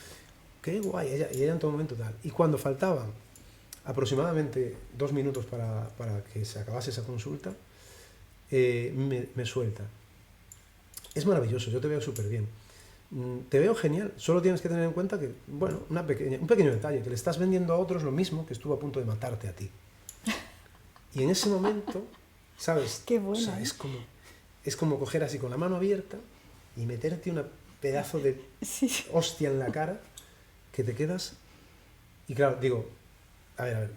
qué guay, y ella en todo momento tal. Y cuando faltaban aproximadamente 2 minutos para que se acabase esa consulta, me suelta. Es maravilloso, yo te veo súper bien. Te veo genial, solo tienes que tener en cuenta que, bueno, un pequeño detalle, que le estás vendiendo a otros lo mismo que estuvo a punto de matarte a ti. Y en ese momento, ¿sabes? Qué bueno, o sea, es como coger así con la mano abierta y meterte un pedazo de hostia en la cara que te quedas. Y claro, digo, a ver,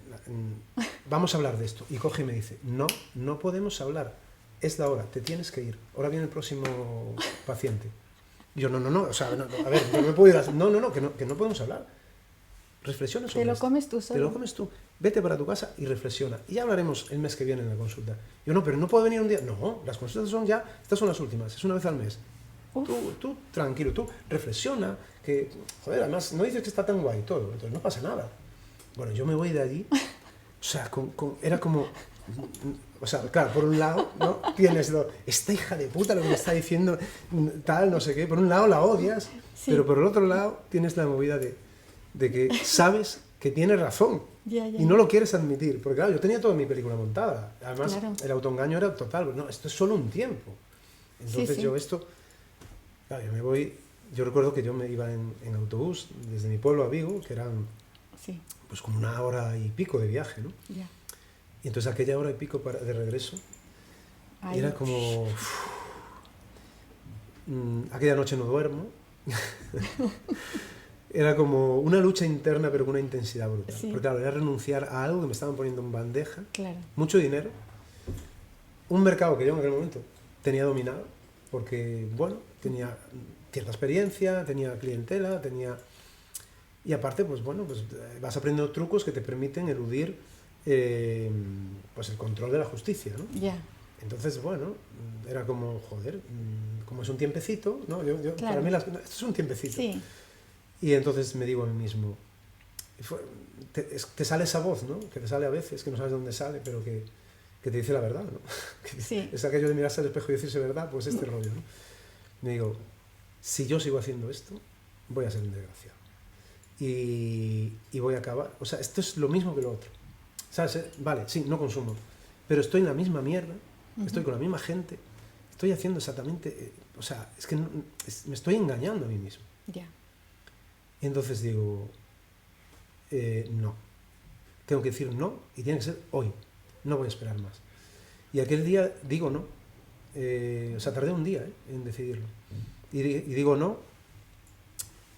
vamos a hablar de esto. Y coge y me dice, no podemos hablar, es la hora, te tienes que ir, ahora viene el próximo paciente. Y yo, no, o sea, a ver, yo no me puedo ir a... No, que no podemos hablar. Reflexiona sobre Te lo esto. comes tú solo. Te lo comes tú. Vete para tu casa y reflexiona. Y ya hablaremos el mes que viene en la consulta. Yo, no, pero no puedo venir un día. No, las consultas son ya, estas son las últimas, es una vez al mes. Tú tranquilo, tú reflexiona, que, joder, además no dices que está tan guay todo, entonces no pasa nada. Bueno, yo me voy de allí, o sea, era como... O sea, claro, por un lado, ¿no? Tienes esta hija de puta lo que me está diciendo, tal, no sé qué. Por un lado la odias, pero por el otro lado tienes la movida de que sabes que tiene razón y no lo quieres admitir. Porque claro, yo tenía toda mi película montada. Además, el autoengaño era total. No, esto es solo un tiempo. Entonces yo claro, yo me voy... Yo recuerdo que yo me iba en autobús desde mi pueblo a Vigo, que eran pues como 1 hora y pico de viaje, ¿no? Ya. Y entonces aquella hora y pico de regreso era como... aquella noche no duermo. Era como una lucha interna, pero con una intensidad brutal. Sí. Porque claro, era renunciar a algo que me estaban poniendo en bandeja, Claro. mucho dinero, un mercado que yo en aquel momento tenía dominado, porque, bueno, tenía cierta experiencia, tenía clientela, tenía... Y aparte, pues bueno, pues vas aprendiendo trucos que te permiten eludir pues el control de la justicia, ¿no? Ya. Entonces, bueno, era como, joder, como es un tiempecito, ¿no? Claro. Para mí esto es un tiempecito. Sí. Y entonces me digo a mí mismo, te sale esa voz, ¿no? Que te sale a veces, que no sabes dónde sale, pero que te dice la verdad, ¿no? Sí. Es aquello de mirarse al espejo y decirse verdad, pues este rollo, ¿no? Me digo, si yo sigo haciendo esto, voy a ser un desgraciado. Y voy a acabar, o sea, esto es lo mismo que lo otro. ¿Sabes? Vale, sí, no consumo, pero estoy en la misma mierda, estoy con la misma gente, estoy haciendo exactamente, o sea, es que me estoy engañando a mí mismo. Ya. Y entonces digo, no, tengo que decir no y tiene que ser hoy, no voy a esperar más. Y aquel día digo no, o sea, tardé un día en decidirlo. Y digo no,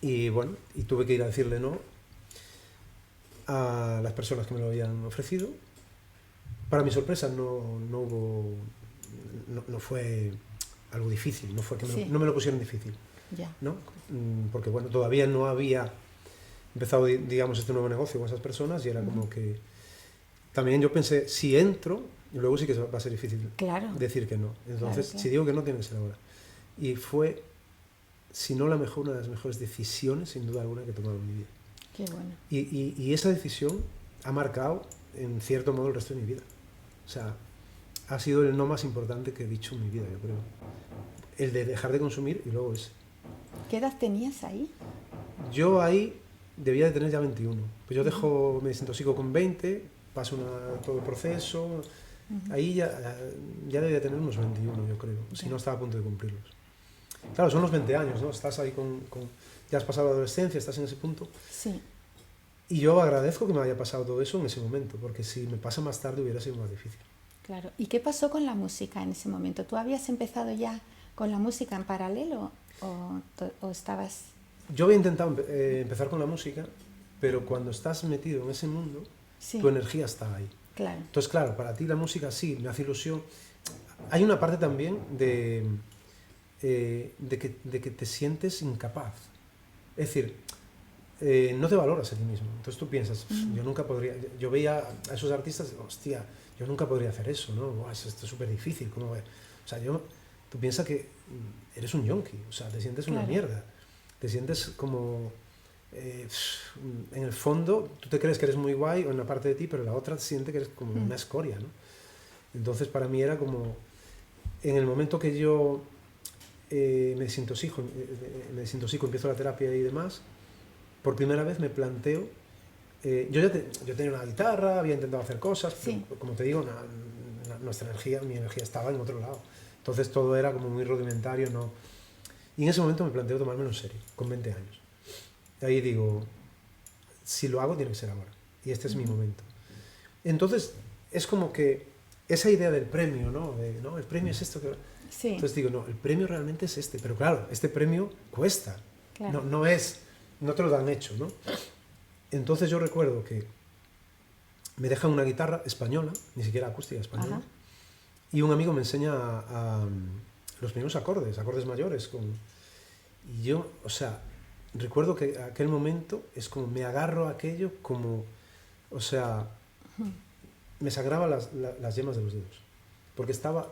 y bueno, y tuve que ir a decirle no a las personas que me lo habían ofrecido. Para mi sorpresa no fue algo difícil, no fue que Sí. no me lo pusieron difícil, Ya. ¿no? Porque bueno, todavía no había empezado, digamos, este nuevo negocio con esas personas y era como que también yo pensé, si entro, luego sí que va a ser difícil Claro. decir que no. Entonces, Claro. si digo que no, tiene que ser ahora. Y fue, si no la mejor, una de las mejores decisiones, sin duda alguna, que he tomado en mi vida. Qué bueno. Y esa decisión ha marcado, en cierto modo, el resto de mi vida. O sea, ha sido el no más importante que he dicho en mi vida, yo creo. El de dejar de consumir y luego ese. ¿Qué edad tenías ahí? Yo ahí debía de tener ya 21. Pues yo me desintoxico con 20, paso todo el proceso. Ahí ya debía tener unos 21, yo creo. Si no, estaba a punto de cumplirlos. Claro, son los 20 años, ¿no? Estás ahí ya has pasado la adolescencia, estás en ese punto. Sí. Y yo agradezco que me haya pasado todo eso en ese momento, porque si me pasa más tarde hubiera sido más difícil. Claro. ¿Y qué pasó con la música en ese momento? ¿Tú habías empezado ya con la música en paralelo o estabas...? Yo había intentado empezar con la música, pero cuando estás metido en ese mundo, Sí. tu energía está ahí. Claro. Entonces, claro, para ti la música sí, me hace ilusión. Hay una parte también de que te sientes incapaz. Es decir, no te valoras a ti mismo. Entonces tú piensas, yo nunca podría... Yo veía a esos artistas, hostia, yo nunca podría hacer eso, ¿no? Buah, esto es súper difícil. ¿Cómo voy? O sea, tú piensas que eres un yonki, o sea, te sientes una Claro. mierda. Te sientes como... en el fondo, tú te crees que eres muy guay o en una parte de ti, pero la otra siente que eres como una escoria, ¿no? Entonces, para mí era como... En el momento que yo me desintoxico, empiezo la terapia y demás, por primera vez me planteo... yo tenía una guitarra, había intentado hacer cosas, Sí. pero, como te digo, nuestra energía, mi energía estaba en otro lado. Entonces todo era como muy rudimentario, ¿no? Y en ese momento me planteo tomármelo en serio, con 20 años. Y ahí digo, si lo hago tiene que ser ahora. Y este es mi momento. Entonces, es como que esa idea del premio, ¿no? ¿no? El premio es esto que... Sí. Entonces digo, no, el premio realmente es este. Pero claro, este premio cuesta. Claro. No te lo dan hecho, ¿no? Entonces yo recuerdo que me dejan una guitarra española, ni siquiera acústica española, Ajá. y un amigo me enseña los primeros acordes mayores. Y yo, o sea, recuerdo que aquel momento es como me agarro a aquello como, o sea, me sangraba las yemas de los dedos, porque estaba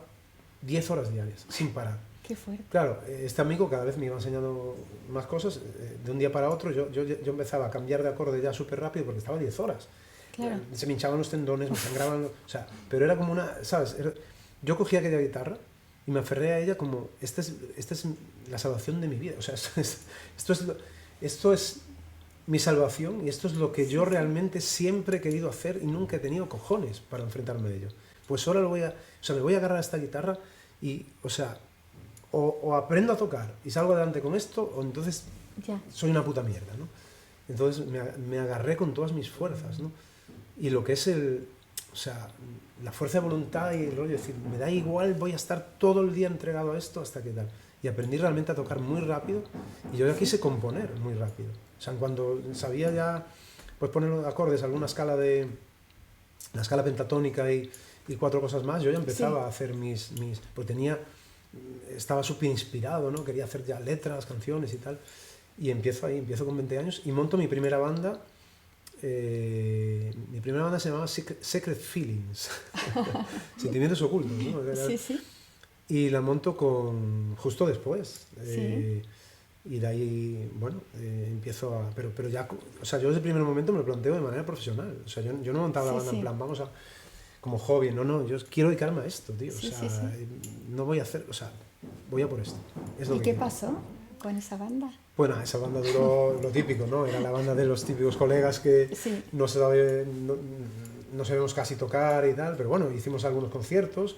10 horas diarias, sin parar. Qué fuerte. Claro, este amigo cada vez me iba enseñando más cosas, de un día para otro yo empezaba a cambiar de acorde ya súper rápido porque estaba 10 horas. Claro. Se me hinchaban los tendones, me sangraban, o sea, pero era como una, ¿sabes? Yo cogí aquella guitarra y me aferré a ella como, esta es la salvación de mi vida, o sea, esto es mi salvación y esto es lo que yo realmente siempre he querido hacer y nunca he tenido cojones para enfrentarme a ello. Pues ahora me voy a agarrar a esta guitarra y, o sea, o aprendo a tocar y salgo adelante con esto, o entonces Ya. soy una puta mierda, ¿no? Entonces me agarré con todas mis fuerzas, ¿no? Y lo que es o sea, la fuerza de voluntad y el rollo, es decir, me da igual, voy a estar todo el día entregado a esto hasta que tal. y aprendí realmente a tocar muy rápido y yo ya quise componer muy rápido. O sea, cuando sabía ya pues poner acordes, alguna escala la escala pentatónica y 4 cosas más, yo ya empezaba a hacer pues estaba súper inspirado, ¿no? Quería hacer ya letras, canciones y tal. Y empiezo con 20 años y monto mi primera banda. Mi primera banda se llamaba Secret Feelings, Sentimientos Ocultos, ¿no? Sí, sí. Y la monto justo después. Sí. Y de ahí, bueno, empiezo a... Pero ya, o sea, yo desde el primer momento me lo planteo de manera profesional. O sea, yo no montaba la banda en plan, vamos a... como hobby, no, yo quiero dedicarme a esto, tío. Sí, o sea, no voy a hacer... O sea, voy a por esto. ¿Y qué pasó con esa banda? Bueno, esa banda duró lo típico, ¿no? Era la banda de los típicos colegas que no sabíamos casi tocar y tal, pero bueno, hicimos algunos conciertos.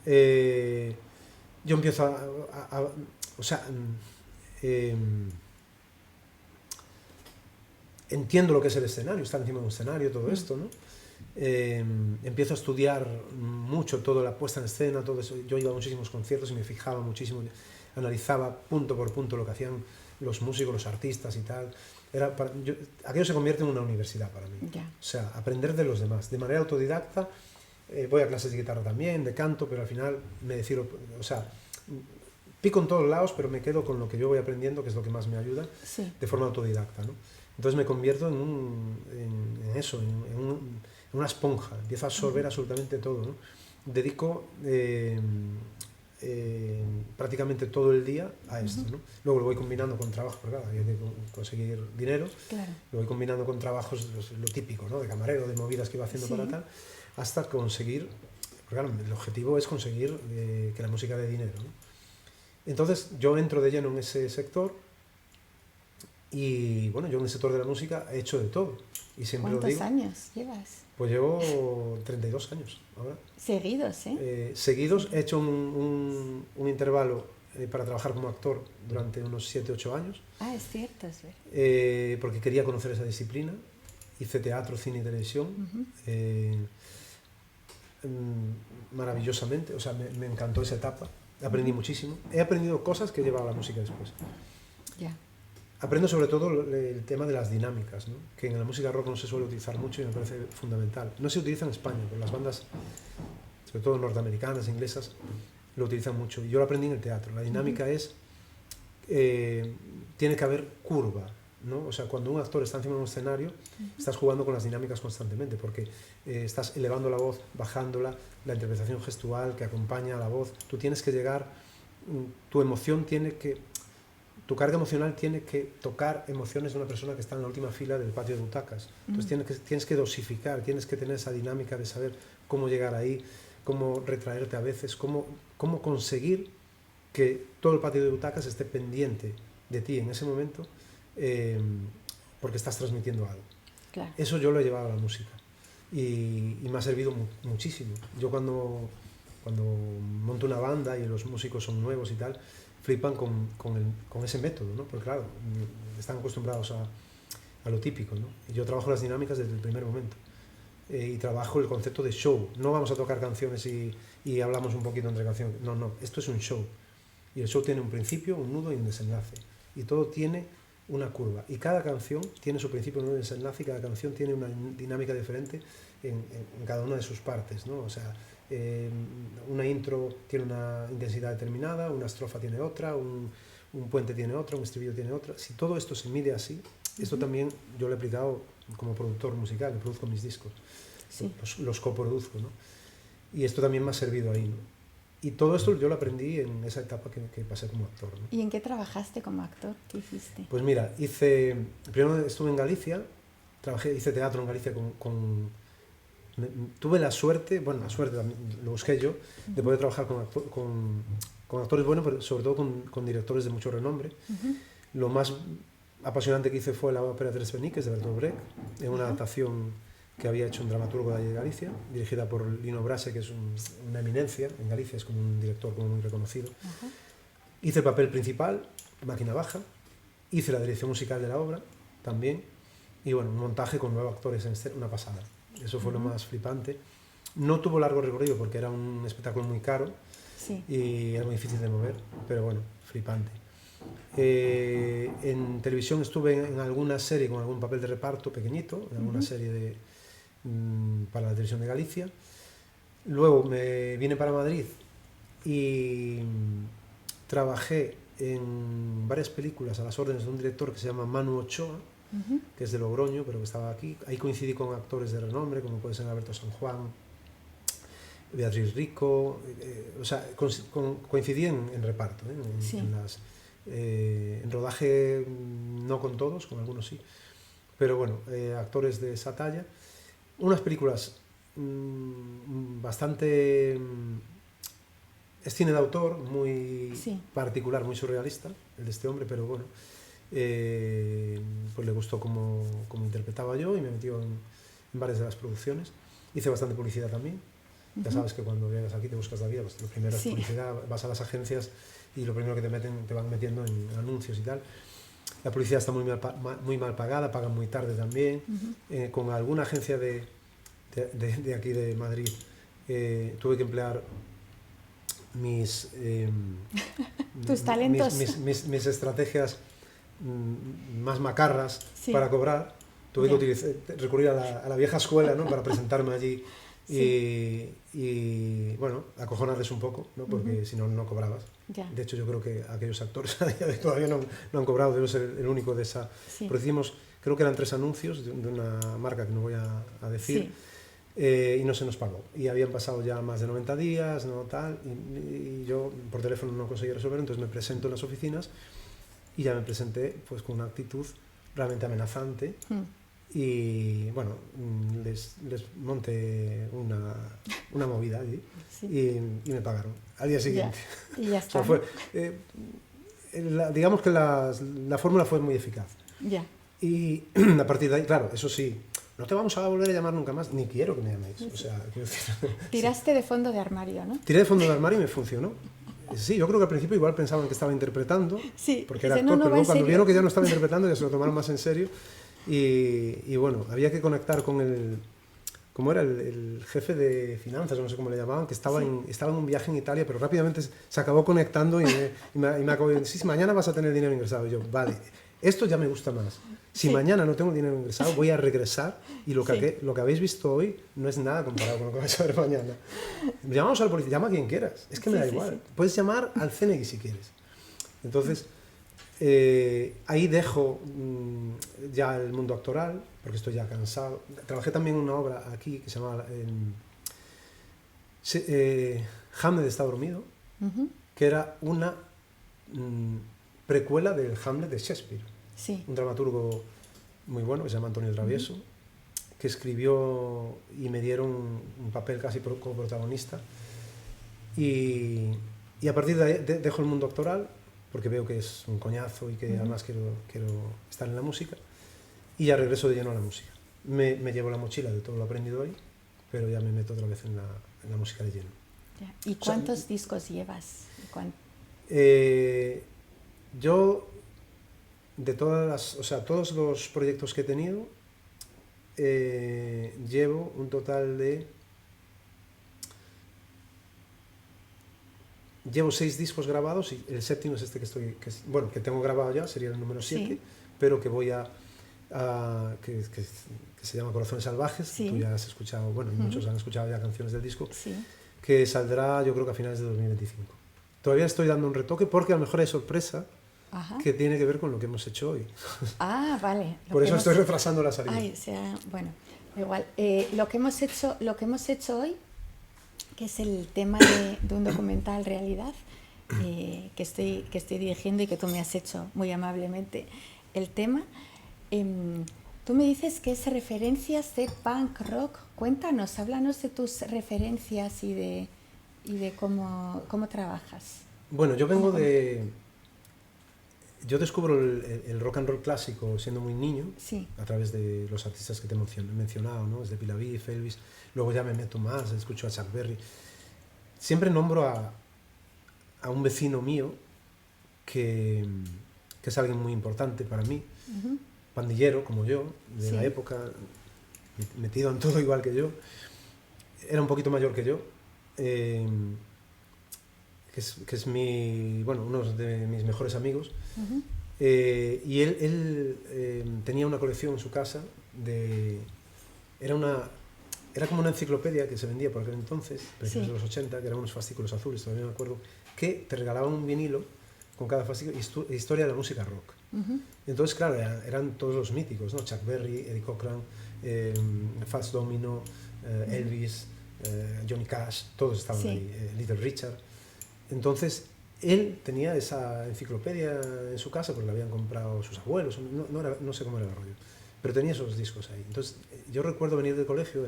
Yo empiezo o sea, entiendo lo que es el escenario, estar encima de un escenario, todo esto, ¿no? Empiezo a estudiar mucho toda la puesta en escena, todo eso. Yo iba a muchísimos conciertos y me fijaba muchísimo, analizaba punto por punto lo que hacían los músicos, los artistas y tal. Aquello se convierte en una universidad para mí. Ya. O sea, aprender de los demás, de manera autodidacta. Voy a clases de guitarra también, de canto, pero al final me decido, o sea, pico en todos lados, pero me quedo con lo que yo voy aprendiendo, que es lo que más me ayuda, de forma autodidacta, ¿no? Entonces me convierto en eso, en una esponja, empiezo a absorber absolutamente todo, ¿no? Dedico prácticamente todo el día a esto, ¿no? Luego lo voy combinando con trabajos, porque claro, hay que conseguir dinero, lo voy combinando con trabajos, lo típico, ¿no? De camarero, de movidas que iba haciendo para tal, hasta conseguir, porque claro, el objetivo es conseguir que la música dé dinero, ¿no? Entonces yo entro de lleno en ese sector y bueno, yo en el sector de la música he hecho de todo. Y siempre lo digo. ¿Cuántos años llevas? Pues llevo 32 años ahora. Seguidos, seguidos, he hecho un intervalo para trabajar como actor durante unos 7-8 años. Ah, es cierto, es verdad. Porque quería conocer esa disciplina. Hice teatro, cine y televisión. Maravillosamente, o sea, me encantó esa etapa. Aprendí muchísimo. He aprendido cosas que he llevado a la música después. Ya. Aprendo sobre todo el tema de las dinámicas, ¿no? Que en la música rock no se suele utilizar mucho y me parece fundamental. No se utiliza en España, pero las bandas, sobre todo norteamericanas, inglesas, lo utilizan mucho. Y yo lo aprendí en el teatro. La dinámica tiene que haber curva, ¿no? O sea, cuando un actor está encima de un escenario, estás jugando con las dinámicas constantemente, porque estás elevando la voz, bajándola, la interpretación gestual que acompaña a la voz. Tú tienes que llegar, tu emoción tiene que... Tu carga emocional tiene que tocar emociones de una persona que está en la última fila del patio de butacas. Entonces tienes que dosificar, tienes que tener esa dinámica de saber cómo llegar ahí, cómo retraerte a veces, cómo conseguir que todo el patio de butacas esté pendiente de ti en ese momento, porque estás transmitiendo algo. Claro. Eso yo lo he llevado a la música y me ha servido muchísimo. Yo cuando monto una banda y los músicos son nuevos y tal, flipan con ese método, ¿no? Porque claro, están acostumbrados a lo típico, ¿no? Y yo trabajo las dinámicas desde el primer momento. Y trabajo el concepto de show. No vamos a tocar canciones y hablamos un poquito entre canciones. No, esto es un show. Y el show tiene un principio, un nudo y un desenlace. Y todo tiene una curva. Y cada canción tiene su principio, un nudo y un desenlace, y cada canción tiene una dinámica diferente en cada una de sus partes, ¿no? O sea, una intro tiene una intensidad determinada, una estrofa tiene otra, un puente tiene otra, un estribillo tiene otra. Si todo esto se mide así, esto también yo lo he aplicado como productor musical, que produzco mis discos, los coproduzco, ¿no? Y esto también me ha servido ahí, ¿no? Y todo esto yo lo aprendí en esa etapa que pasé como actor, ¿no? ¿Y en qué trabajaste como actor? ¿Qué hiciste? Pues mira, primero estuve en Galicia, hice teatro en Galicia tuve la suerte también, lo busqué yo, de poder trabajar con actores buenos, pero sobre todo con directores de mucho renombre. Lo más apasionante que hice fue la ópera Tres Feniques de Bertolt Brecht, en una adaptación que había hecho un dramaturgo de allí de Galicia, dirigida por Lino Brase, que es una eminencia en Galicia, es como un director como muy reconocido. Hice el papel principal, Máquina Baja, hice la dirección musical de la obra también, y bueno, un montaje con 9 actores en escena, una pasada. Eso fue lo más flipante. No tuvo largo recorrido porque era un espectáculo muy caro, Sí. y era muy difícil de mover, pero bueno, flipante. En televisión estuve en alguna serie con algún papel de reparto pequeñito, en alguna serie para la televisión de Galicia. Luego me vine para Madrid y trabajé en varias películas a las órdenes de un director que se llama Manu Ochoa, que es de Logroño, pero que estaba aquí. Ahí coincidí con actores de renombre, como puede ser Alberto San Juan, Beatriz Rico, o sea, coincidí en reparto, Sí. en rodaje no con todos, con algunos sí, pero bueno, actores de esa talla. Unas películas bastante... es cine de autor, muy particular, muy surrealista, el de este hombre, pero bueno, pues le gustó cómo interpretaba yo y me metió en varias de las producciones. Hice bastante publicidad también. Ya sabes que cuando vienes aquí te buscas la vida, pues lo primero es publicidad, vas a las agencias y lo primero que te van metiendo en anuncios y tal. La publicidad está muy mal pagada, pagan muy tarde también. Con alguna agencia de aquí de Madrid tuve que emplear tus talentos, mis estrategias más macarras para cobrar. Tuve que recurrir a la vieja escuela, ¿no? Para presentarme allí y bueno, acojonarles un poco, ¿no? Porque si no, no cobrabas. De hecho, yo creo que aquellos actores a día de hoy todavía no han cobrado, debo ser el único de esa. Pero hicimos, creo que eran 3 anuncios de una marca que no voy a decir. Y no se nos pagó. Y habían pasado ya más de 90 días, no tal, y yo por teléfono no conseguía resolver, entonces me presento en las oficinas y ya me presenté pues con una actitud realmente amenazante y bueno, les monté una movida allí y me pagaron al día siguiente. Y ya está. O sea, digamos que la fórmula fue muy eficaz. Y a partir de ahí, claro, eso sí, no te vamos a volver a llamar nunca más, ni quiero que me llaméis. O sea, quiero decir, tiraste de fondo de armario, ¿no? Tiré de fondo de armario y me funcionó. Sí, yo creo que al principio igual pensaban que estaba interpretando, porque era actor, pero luego cuando vieron que ya no estaba interpretando ya se lo tomaron más en serio. Y bueno, había que conectar con ¿cómo era? El jefe de finanzas, no sé cómo le llamaban, que estaba en un viaje en Italia, pero rápidamente se acabó conectando y me acabó diciendo, sí, mañana vas a tener dinero ingresado. Y yo, vale, esto ya me gusta más. Si mañana no tengo dinero ingresado, voy a regresar y lo que habéis visto hoy no es nada comparado con lo que vais a ver mañana. Llamamos al policía, llama a quien quieras, es que me da igual. Puedes llamar al CNI si quieres. Entonces, ahí dejo ya el mundo actoral, porque estoy ya cansado. Trabajé también en una obra aquí que se llama Hamlet está dormido, que era una precuela del Hamlet de Shakespeare. Un dramaturgo muy bueno que se llama Antonio Travieso, que escribió y me dieron un papel casi como protagonista. Y a partir de ahí dejo el mundo actoral, porque veo que es un coñazo y que además quiero estar en la música, y ya regreso de lleno a la música. Me llevo la mochila de todo lo aprendido ahí, pero ya me meto otra vez en la música de lleno. ¿Y cuántos discos llevas? Yo, de todos los proyectos que he tenido, llevo un total de... Llevo 6 discos grabados y el 7º es este que tengo grabado ya, sería el número 7, pero que voy que se llama Corazones Salvajes, que tú ya has escuchado, bueno, muchos han escuchado ya canciones del disco, que saldrá yo creo que a finales de 2025. Todavía estoy dando un retoque porque a lo mejor hay sorpresa que tiene que ver con lo que hemos hecho hoy. Vale. Por eso estoy retrasando la salida. Bueno, igual. Lo que hemos hecho hoy, que es el tema de un documental realidad que estoy dirigiendo y que tú me has hecho muy amablemente el tema. Tú me dices que es referencias de punk rock. Cuéntanos, háblanos de tus referencias y de cómo trabajas. Bueno, yo descubro el rock and roll clásico siendo muy niño, a través de los artistas que te he mencionado, ¿no? Desde Pila Biff, Elvis, luego ya me meto más, escucho a Chuck Berry. Siempre nombro a un vecino mío que es alguien muy importante para mí, pandillero como yo, de la época, metido en todo igual que yo, era un poquito mayor que yo, que es uno de mis mejores amigos. Ujú. Y él tenía una colección en su casa era como una enciclopedia que se vendía por aquel entonces, principios Sí. de los 80, que eran unos fascículos azules, todavía me acuerdo, que te regalaban un vinilo con cada fascículo, historia de la música rock. Ujú. Entonces, claro, eran todos los míticos, ¿no? Chuck Berry, Eddie Cochran, Fats Domino, Elvis, Johnny Cash, todos estaban Sí. ahí, Little Richard. Entonces, él tenía esa enciclopedia en su casa porque la habían comprado sus abuelos, no sé cómo era el rollo, pero tenía esos discos ahí. Entonces, yo recuerdo venir del colegio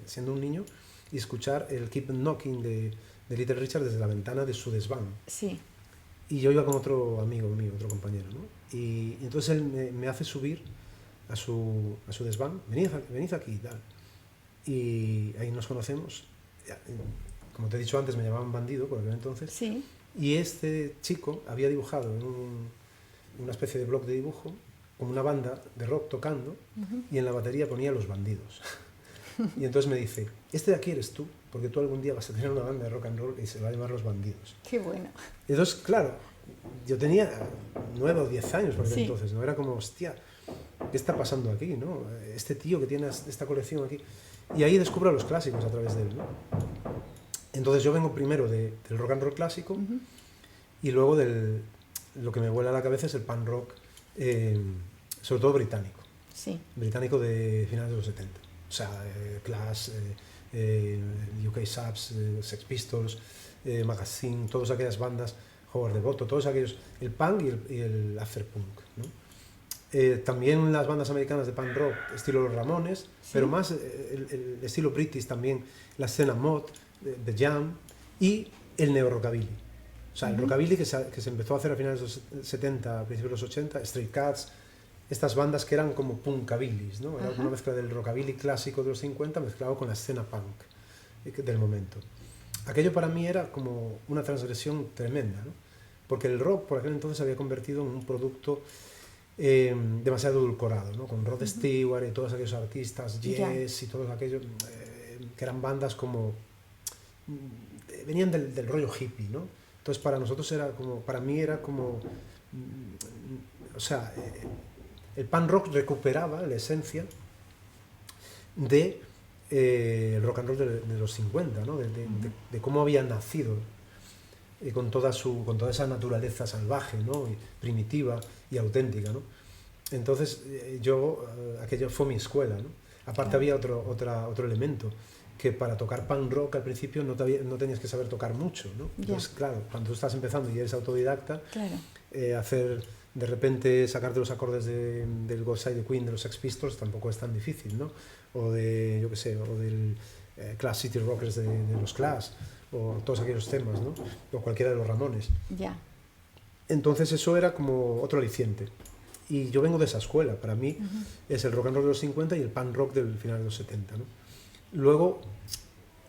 siendo un niño y escuchar el Keep Knocking de Little Richard desde la ventana de su desván. Sí. Y yo iba con otro amigo mío, otro compañero, ¿no? Y entonces él me hace subir a su desván, venid aquí y tal. Y ahí nos conocemos. Como te he dicho antes, me llamaban bandido por aquel entonces. Sí. Y este chico había dibujado en una especie de bloc de dibujo como una banda de rock tocando, Ujú. y en la batería ponía Los Bandidos. Y entonces me dice, este de aquí eres tú, porque tú algún día vas a tener una banda de rock and roll y se va a llamar Los Bandidos. Qué bueno. Y entonces, claro, yo tenía 9 o 10 años por aquel Sí. entonces, ¿no? Era como, hostia, ¿qué está pasando aquí, no? Este tío que tiene esta colección aquí. Y ahí descubro los clásicos a través de él, ¿no? Entonces yo vengo primero del rock and roll clásico, Ujú. y luego lo que me vuela a la cabeza es el punk rock, sobre todo británico de finales de los 70. O sea, Clash, UK Subs, Sex Pistols, Magazine, todas aquellas bandas, Howard Devoto, todos aquellos, el punk y el afterpunk, ¿no? También las bandas americanas de punk rock, estilo Los Ramones, Sí. pero más el estilo british también, la escena mod, The Jam y el neo-rockabilly. O sea, el rockabilly que se empezó a hacer a finales de los 70, a principios de los 80, Stray Cats, estas bandas que eran como punkabillys, ¿no? Era Ajá. una mezcla del rockabilly clásico de los 50 mezclado con la escena punk del momento. Aquello para mí era como una transgresión tremenda, ¿no? Porque el rock por aquel entonces se había convertido en un producto demasiado edulcorado, ¿no? Con Rod Stewart y todos aquellos artistas, Yes y todos aquellos que eran bandas como venían del rollo hippie, ¿no? Entonces para nosotros para mí era como, o sea, el punk rock recuperaba la esencia de el rock and roll de los 50, ¿no? De cómo había nacido con toda esa naturaleza salvaje, ¿no? Y primitiva y auténtica, ¿no? Entonces aquello fue mi escuela, ¿no? Aparte había otro elemento, que para tocar punk rock al principio no tenías que saber tocar mucho, ¿no? Entonces, claro, cuando tú estás empezando y eres autodidacta, Claro. de repente sacarte los acordes del God Save the Queen de los Sex Pistols tampoco es tan difícil, ¿no? O del Clash City Rockers de los Clash, o todos aquellos temas, ¿no? O cualquiera de los Ramones. Ya. Entonces eso era como otro aliciente. Y yo vengo de esa escuela. Para mí es el rock and roll de los 50 y el punk rock del final de los 70, ¿no? Luego,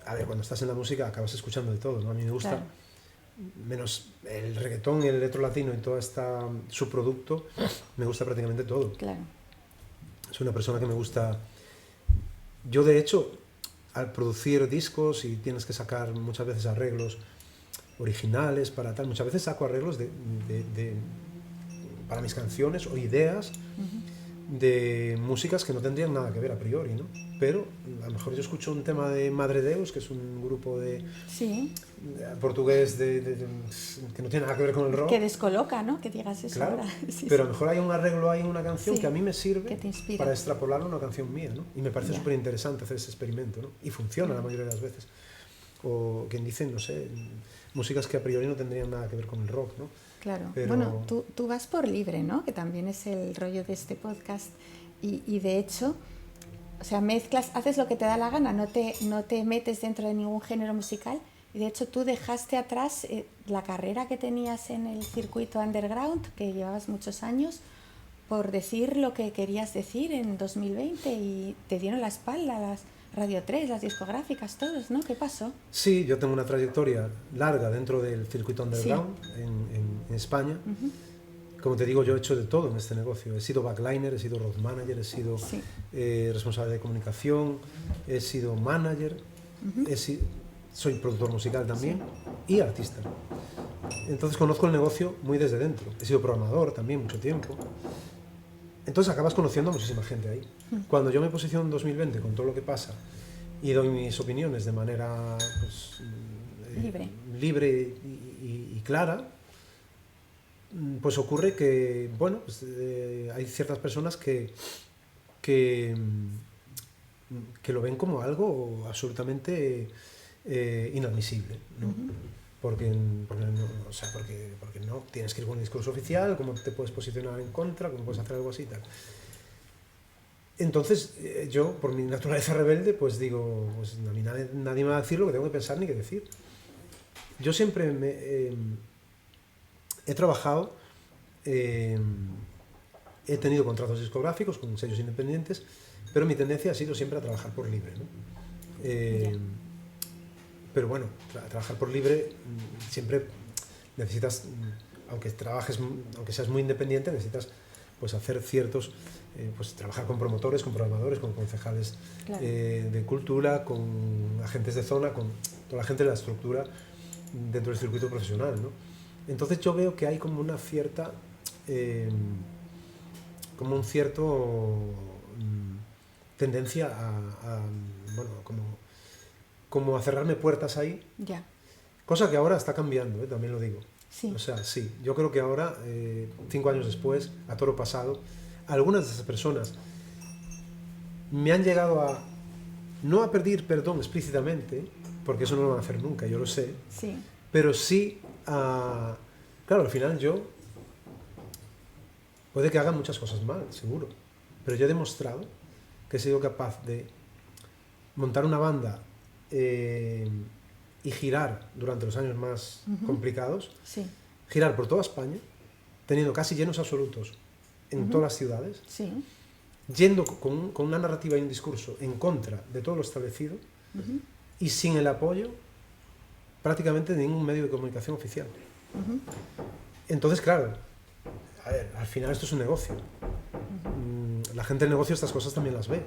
a ver, cuando estás en la música acabas escuchando de todo, ¿no? A mí me gusta, Claro. menos el reggaetón, el electro latino y todo su producto, me gusta prácticamente todo. Claro. Soy una persona que me gusta. Yo, de hecho, al producir discos y tienes que sacar muchas veces arreglos originales para tal, muchas veces saco arreglos para mis canciones o ideas de músicas que no tendrían nada que ver a priori, ¿no? Pero a lo mejor yo escucho un tema de Madre Deus, que es un grupo Sí. portugués que no tiene nada que ver con el rock. Que descoloca, ¿no? Que digas eso Claro, ahora. Sí, pero a sí. lo mejor hay un arreglo ahí en una canción Sí, que a mí me sirve que te inspira. para extrapolarlo a una canción mía, ¿no? Y me parece Ya. súper interesante hacer ese experimento, ¿no? Y funciona la mayoría de las veces. O quien dice, no sé, músicas que a priori no tendrían nada que ver con el rock, ¿no? Claro. Pero- Bueno, tú vas por libre, ¿no? Que también es el rollo de este podcast. Y de hecho, o sea, haces lo que te da la gana, no te metes dentro de ningún género musical. Y de hecho tú dejaste atrás la carrera que tenías en el circuito underground, que llevabas muchos años, por decir lo que querías decir en 2020 y te dieron la espalda las Radio 3, las discográficas, todos, ¿no? ¿Qué pasó? Sí, yo tengo una trayectoria larga dentro del circuito underground en España. Como te digo, yo he hecho de todo en este negocio. He sido backliner, he sido road manager, he sido Sí. responsable de comunicación, he sido manager, soy productor musical también y artista. Entonces conozco el negocio muy desde dentro. He sido programador también mucho tiempo. Entonces acabas conociendo a muchísima gente ahí. Cuando yo me posiciono en 2020 con todo lo que pasa y doy mis opiniones de manera pues, libre y clara, pues ocurre que, bueno, pues, hay ciertas personas que lo ven como algo absolutamente inadmisible, ¿no? Porque no tienes que ir con un discurso oficial, cómo te puedes posicionar en contra, cómo puedes hacer algo así y tal. Entonces yo, por mi naturaleza rebelde, pues digo, pues a mí nadie me va a decir lo que tengo que pensar ni que decir. Yo siempre he trabajado, he tenido contratos discográficos con sellos independientes, pero mi tendencia ha sido siempre a trabajar por libre, ¿no? Pero bueno, trabajar por libre siempre necesitas, aunque seas muy independiente, necesitas pues hacer ciertos, pues trabajar con promotores, con programadores, con concejales de cultura, con agentes de zona, con toda la gente de la estructura dentro del circuito profesional, ¿no? Entonces yo veo que hay como una cierta, como un cierto tendencia bueno, como a cerrarme puertas ahí, cosa que ahora está cambiando, también lo digo. Sí. O sea, sí, yo creo que ahora, 5 años después, a toro pasado, algunas de esas personas me han llegado no a pedir perdón explícitamente, porque eso no lo van a hacer nunca, yo lo sé, pero sí claro, al final puede que haga muchas cosas mal, seguro, pero yo he demostrado que he sido capaz de montar una banda y girar durante los años más complicados, girar por toda España, teniendo casi llenos absolutos en todas las ciudades, yendo con una narrativa y un discurso en contra de todo lo establecido y sin el apoyo prácticamente de ningún medio de comunicación oficial. Entonces, claro, a ver, al final esto es un negocio. La gente del negocio estas cosas también las ve.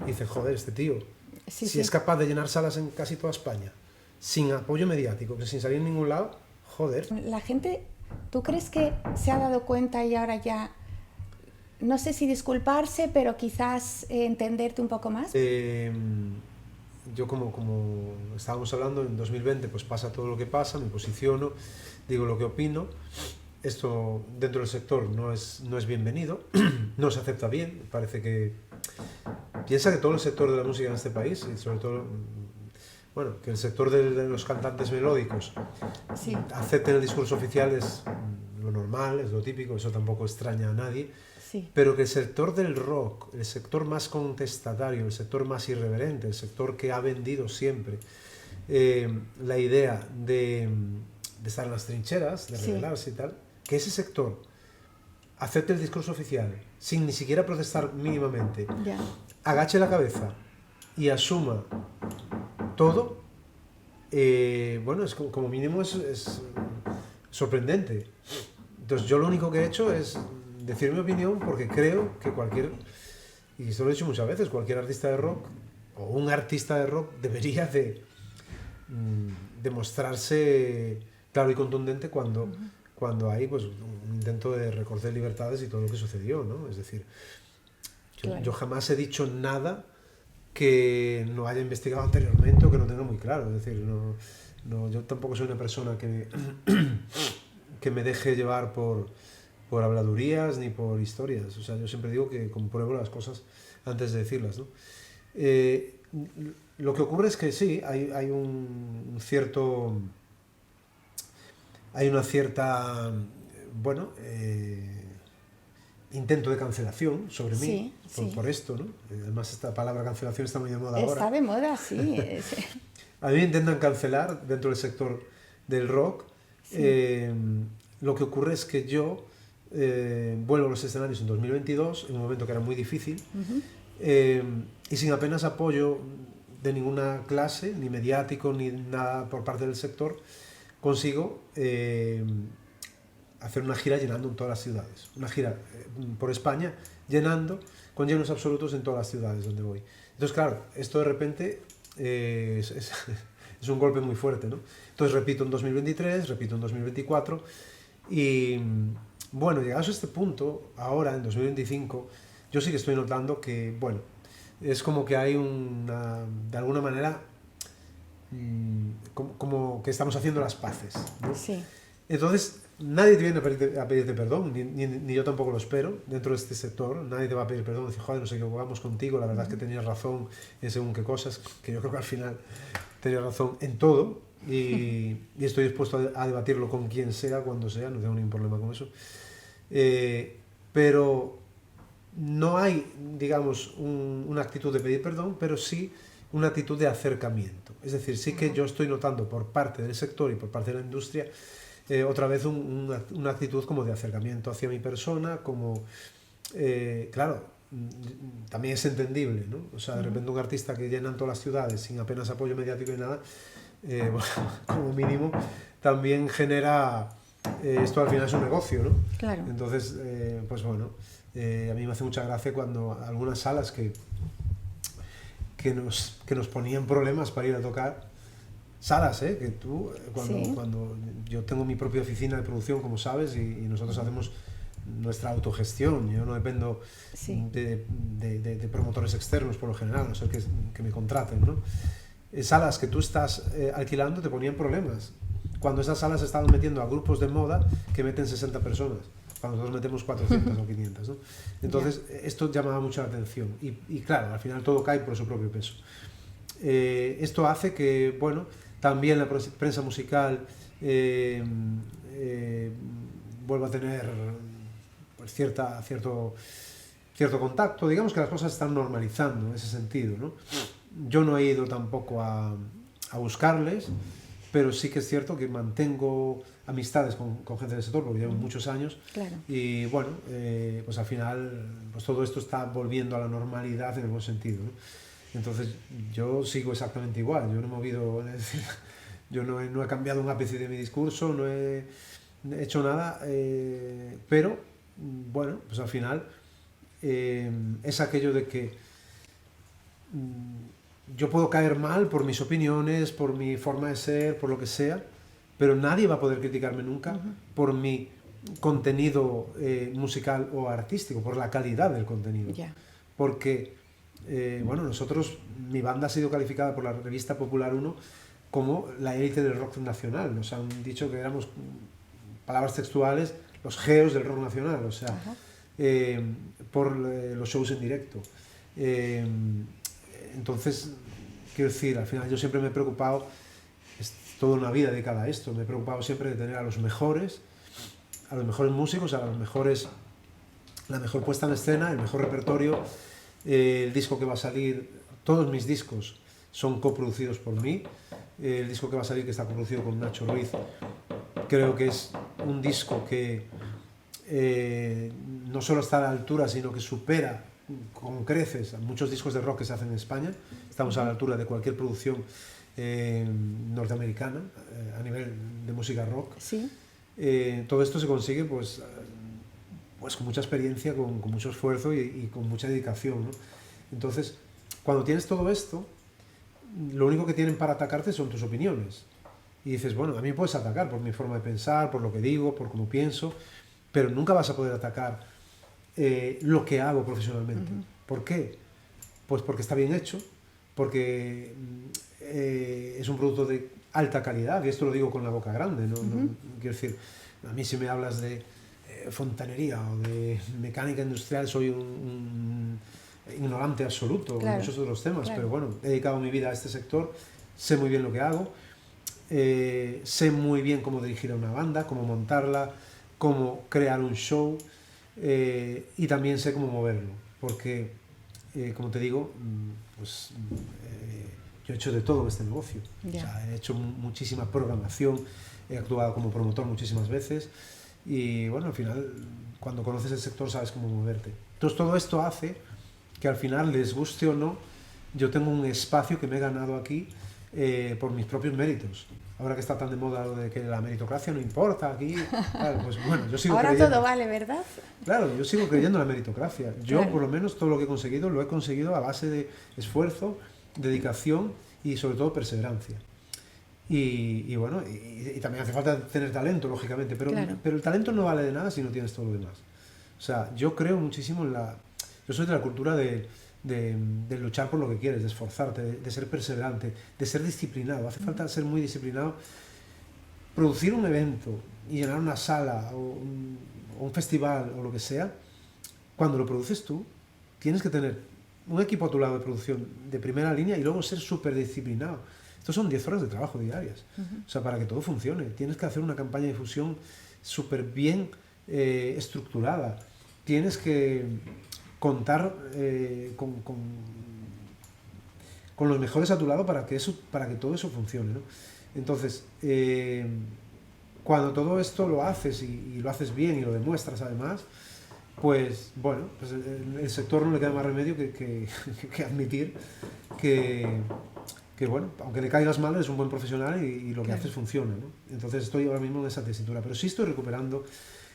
Y dice, joder, este tío, si es capaz de llenar salas en casi toda España, sin apoyo mediático, sin salir en ningún lado, joder. La gente, ¿tú crees que se ha dado cuenta y ahora ya, no sé si disculparse, pero quizás entenderte un poco más? Yo como estábamos hablando, en 2020 pues pasa todo lo que pasa, me posiciono, digo lo que opino. Esto dentro del sector no es bienvenido, no se acepta bien. Parece que piensa que todo el sector de la música en este país, y sobre todo, bueno, que el sector de los cantantes melódicos acepten el discurso oficial es lo normal, es lo típico, eso tampoco extraña a nadie. Pero que el sector del rock, el sector más contestatario, el sector más irreverente, el sector que ha vendido siempre la idea de estar en las trincheras, de rebelarse y tal, que ese sector acepte el discurso oficial sin ni siquiera protestar mínimamente, agache la cabeza y asuma todo, bueno, es como mínimo es sorprendente. Entonces yo lo único que he hecho es decir mi opinión, porque creo que y esto lo he dicho muchas veces, cualquier artista de rock o un artista de rock debería de demostrarse claro y contundente cuando hay pues un intento de recorte de libertades y todo lo que sucedió, ¿no? Es decir, yo jamás he dicho nada que no haya investigado anteriormente o que no tenga muy claro. Es decir, yo tampoco soy una persona que me deje llevar por habladurías ni por historias. O sea, yo siempre digo que compruebo las cosas antes de decirlas, ¿no? Lo que ocurre es que sí, hay una cierta, bueno, intento de cancelación sobre mí por esto, ¿no? Además esta palabra cancelación está muy de moda ahora. Está de moda, sí. A mí me intentan cancelar dentro del sector del rock. Lo que ocurre es que yo vuelvo a los escenarios en 2022, en un momento que era muy difícil, y sin apenas apoyo de ninguna clase, ni mediático, ni nada por parte del sector, consigo hacer una gira llenando en todas las ciudades. Una gira por España, llenando, con llenos absolutos en todas las ciudades donde voy. Entonces, claro, esto de repente es es un golpe muy fuerte, ¿no? Entonces repito en 2023, repito en 2024 y bueno, llegados a este punto, ahora en 2025, yo sí que estoy notando que, bueno, es como que hay de alguna manera, como que estamos haciendo las paces, ¿no? Sí. Entonces, nadie te viene a pedirte perdón, ni yo tampoco lo espero, dentro de este sector, nadie te va a pedir perdón, decir, joder, nos equivocamos contigo, la verdad es que tenías razón en según qué cosas, que yo creo que al final tenías razón en todo, y estoy dispuesto a debatirlo con quien sea, cuando sea, no tengo ningún problema con eso. Pero no hay, digamos, una actitud de pedir perdón, pero sí una actitud de acercamiento. Es decir, sí que yo estoy notando por parte del sector y por parte de la industria otra vez una actitud como de acercamiento hacia mi persona, como, claro, también es entendible, ¿no? O sea, de repente un artista que llenan todas las ciudades sin apenas apoyo mediático y nada, bueno, como mínimo, también genera, esto al final es un negocio, ¿no? Claro. Entonces, pues bueno, a mí me hace mucha gracia cuando algunas salas que nos ponían problemas para ir a tocar, salas, que tú, cuando yo tengo mi propia oficina de producción, como sabes, y nosotros hacemos nuestra autogestión, yo no dependo de promotores externos por lo general, no sé que me contraten, ¿no? Salas que tú estás alquilando te ponían problemas, cuando esas salas estaban metiendo a grupos de moda que meten 60 personas, cuando nosotros metemos 400 o 500, ¿no? Entonces, esto llamaba mucho la atención, y claro, al final todo cae por su propio peso. Esto hace que, bueno, también la prensa musical vuelva a tener pues, cierto contacto. Digamos que las cosas se están normalizando en ese sentido, ¿no? Yo no he ido tampoco a buscarles, pero sí que es cierto que mantengo amistades con gente del sector porque llevo muchos años. Claro. Y bueno, pues al final pues todo esto está volviendo a la normalidad en el buen sentido, ¿no? Entonces yo sigo exactamente igual, yo no he movido, es decir, yo no he cambiado un ápice de mi discurso, no he hecho nada, pero bueno, pues al final es aquello de que yo puedo caer mal por mis opiniones, por mi forma de ser, por lo que sea, pero nadie va a poder criticarme nunca por mi contenido musical o artístico, por la calidad del contenido. Yeah. Porque, bueno, mi banda ha sido calificada por la revista Popular 1 como la élite del rock nacional. Nos han dicho que éramos, palabras textuales, los geos del rock nacional, o sea, por los shows en directo. Entonces, quiero decir, al final yo siempre me he preocupado, es toda una vida dedicada a esto, me he preocupado siempre de tener a los mejores músicos, la mejor puesta en escena, el mejor repertorio, el disco que va a salir, todos mis discos son coproducidos por mí, el disco que va a salir, que está coproducido con Nacho Ruiz, creo que es un disco que no solo está a la altura, sino que supera con creces a muchos discos de rock que se hacen en España. Estamos a la altura de cualquier producción norteamericana a nivel de música rock. Sí. Todo esto se consigue pues con mucha experiencia, con mucho esfuerzo y con mucha dedicación, ¿no? Entonces, cuando tienes todo esto, lo único que tienen para atacarte son tus opiniones. Y dices, bueno, a mí me puedes atacar por mi forma de pensar, por lo que digo, por cómo pienso, pero nunca vas a poder atacar lo que hago profesionalmente. ¿Por qué? Pues porque está bien hecho, porque es un producto de alta calidad, y esto lo digo con la boca grande, ¿no? No quiero decir, a mí si me hablas de fontanería o de mecánica industrial soy un ignorante absoluto en muchos otros temas, pero bueno, he dedicado mi vida a este sector, sé muy bien lo que hago, sé muy bien cómo dirigir a una banda, cómo montarla, cómo crear un show, y también sé cómo moverlo, porque como te digo, pues yo he hecho de todo en este negocio. O sea, he hecho muchísima programación, he actuado como promotor muchísimas veces y bueno, al final cuando conoces el sector sabes cómo moverte. Entonces todo esto hace que al final, les guste o no, yo tengo un espacio que me he ganado aquí por mis propios méritos. Ahora que está tan de moda lo de que la meritocracia no importa aquí, claro, pues bueno, yo sigo creyendo. Ahora todo vale, ¿verdad? Claro, yo sigo creyendo en la meritocracia. Yo, por lo menos, todo lo que he conseguido, lo he conseguido a base de esfuerzo, dedicación y, sobre todo, perseverancia. Y bueno, y también hace falta tener talento, lógicamente, Claro. pero el talento no vale de nada si no tienes todo lo demás. O sea, yo creo muchísimo en la... Yo soy de la cultura de luchar por lo que quieres, de esforzarte, de ser perseverante, de ser disciplinado. Hace falta ser muy disciplinado. Producir un evento y llenar una sala o un festival o lo que sea, cuando lo produces tú, tienes que tener un equipo a tu lado de producción de primera línea y luego ser súper disciplinado. Estos son 10 horas de trabajo diarias. O sea, para que todo funcione. Tienes que hacer una campaña de difusión súper bien estructurada. Tienes que contar con los mejores a tu lado para que todo eso funcione, ¿no? Entonces, cuando todo esto lo haces y lo haces bien y lo demuestras además, pues bueno, pues el sector no le queda más remedio que admitir que bueno, aunque le caigas mal, eres un buen profesional y lo que haces funciona, ¿no? Entonces estoy ahora mismo en esa tesitura, pero sí estoy recuperando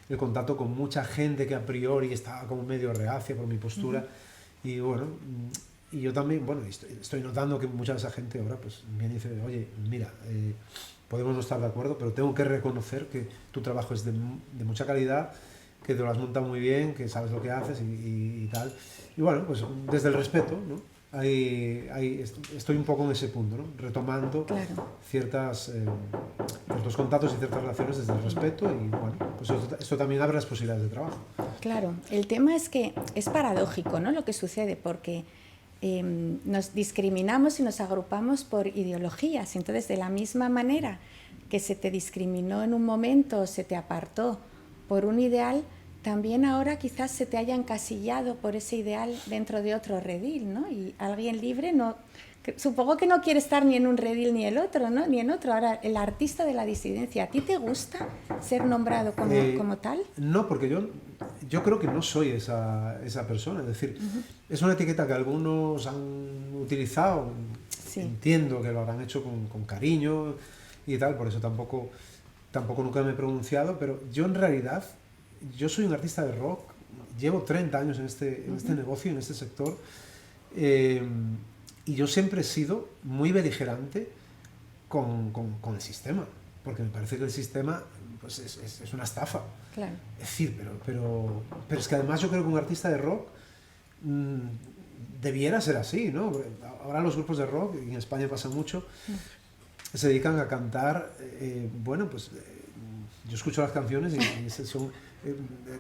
el contacto con mucha gente que a priori estaba como medio reacia por mi postura y bueno, y yo también, bueno, estoy notando que mucha de esa gente ahora pues viene y dice, oye, mira, podemos no estar de acuerdo, pero tengo que reconocer que tu trabajo es de mucha calidad, que te lo has montado muy bien, que sabes lo que haces y tal. Y bueno, pues desde el respeto, ¿no? Ahí estoy un poco en ese punto, ¿no? Retomando ciertos contactos y ciertas relaciones desde el respeto y bueno, pues esto también abre las posibilidades de trabajo. Claro, el tema es que es paradójico, ¿no? Lo que sucede porque nos discriminamos y nos agrupamos por ideologías. Entonces, de la misma manera que se te discriminó en un momento, se te apartó por un ideal, también ahora quizás se te haya encasillado por ese ideal dentro de otro redil, ¿no? Y alguien libre supongo que no quiere estar ni en un redil ni el otro, ¿no? Ni en otro. Ahora, el artista de la disidencia, ¿a ti te gusta ser nombrado como tal? No, porque yo creo que no soy esa persona. Es decir, es una etiqueta que algunos han utilizado. Sí. Entiendo que lo habrán hecho con cariño y tal, por eso tampoco nunca me he pronunciado, pero yo en realidad, yo soy un artista de rock, llevo 30 años en este negocio, en este sector, y yo siempre he sido muy beligerante con el sistema, porque me parece que el sistema pues, es una estafa. Claro. Es decir, pero es que además yo creo que un artista de rock debiera ser así, ¿no? Ahora los grupos de rock, y en España pasa mucho, se dedican a cantar, bueno, pues yo escucho las canciones y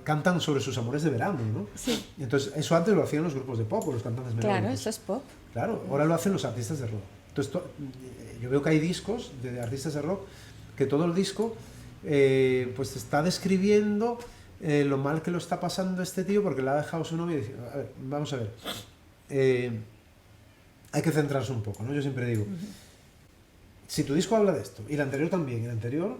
cantan sobre sus amores de verano, ¿no? Sí. Entonces, eso antes lo hacían los grupos de pop o los cantantes melódicos. Claro, eso es pop. Claro, ahora lo hacen los artistas de rock. Entonces, yo veo que hay discos de artistas de rock que todo el disco pues está describiendo lo mal que lo está pasando este tío porque le ha dejado su novia y dice, a ver, vamos a ver, hay que centrarse un poco, ¿no? Yo siempre digo, si tu disco habla de esto, y el anterior también, el anterior,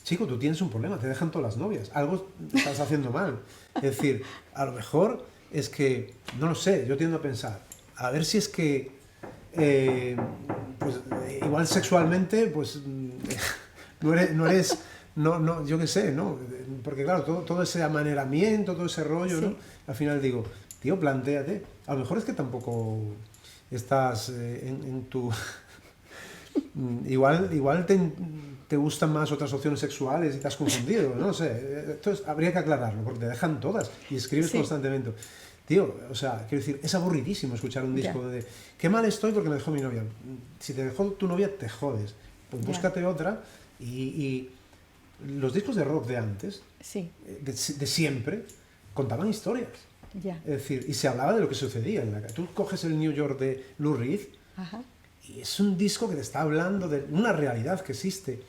chico, tú tienes un problema, te dejan todas las novias, algo estás haciendo mal. Es decir, a lo mejor es que, no lo sé, yo tiendo a pensar, a ver si es que, pues igual sexualmente, pues no eres yo qué sé, ¿no? Porque claro, todo ese amaneramiento, todo ese rollo, sí. ¿No? Al final digo, tío, plantéate, a lo mejor es que tampoco estás en tu... igual te gustan más otras opciones sexuales y te has confundido, no sé. Entonces habría que aclararlo, porque te dejan todas y escribes constantemente. Tío, o sea, quiero decir, es aburridísimo escuchar un disco de qué mal estoy porque me dejó mi novia. Si te dejó tu novia, te jodes. Pues búscate otra y los discos de rock de antes, de siempre, contaban historias. Es decir, y se hablaba de lo que sucedía en la calle. Tú coges el New York de Lou Reed, y es un disco que te está hablando de una realidad que existe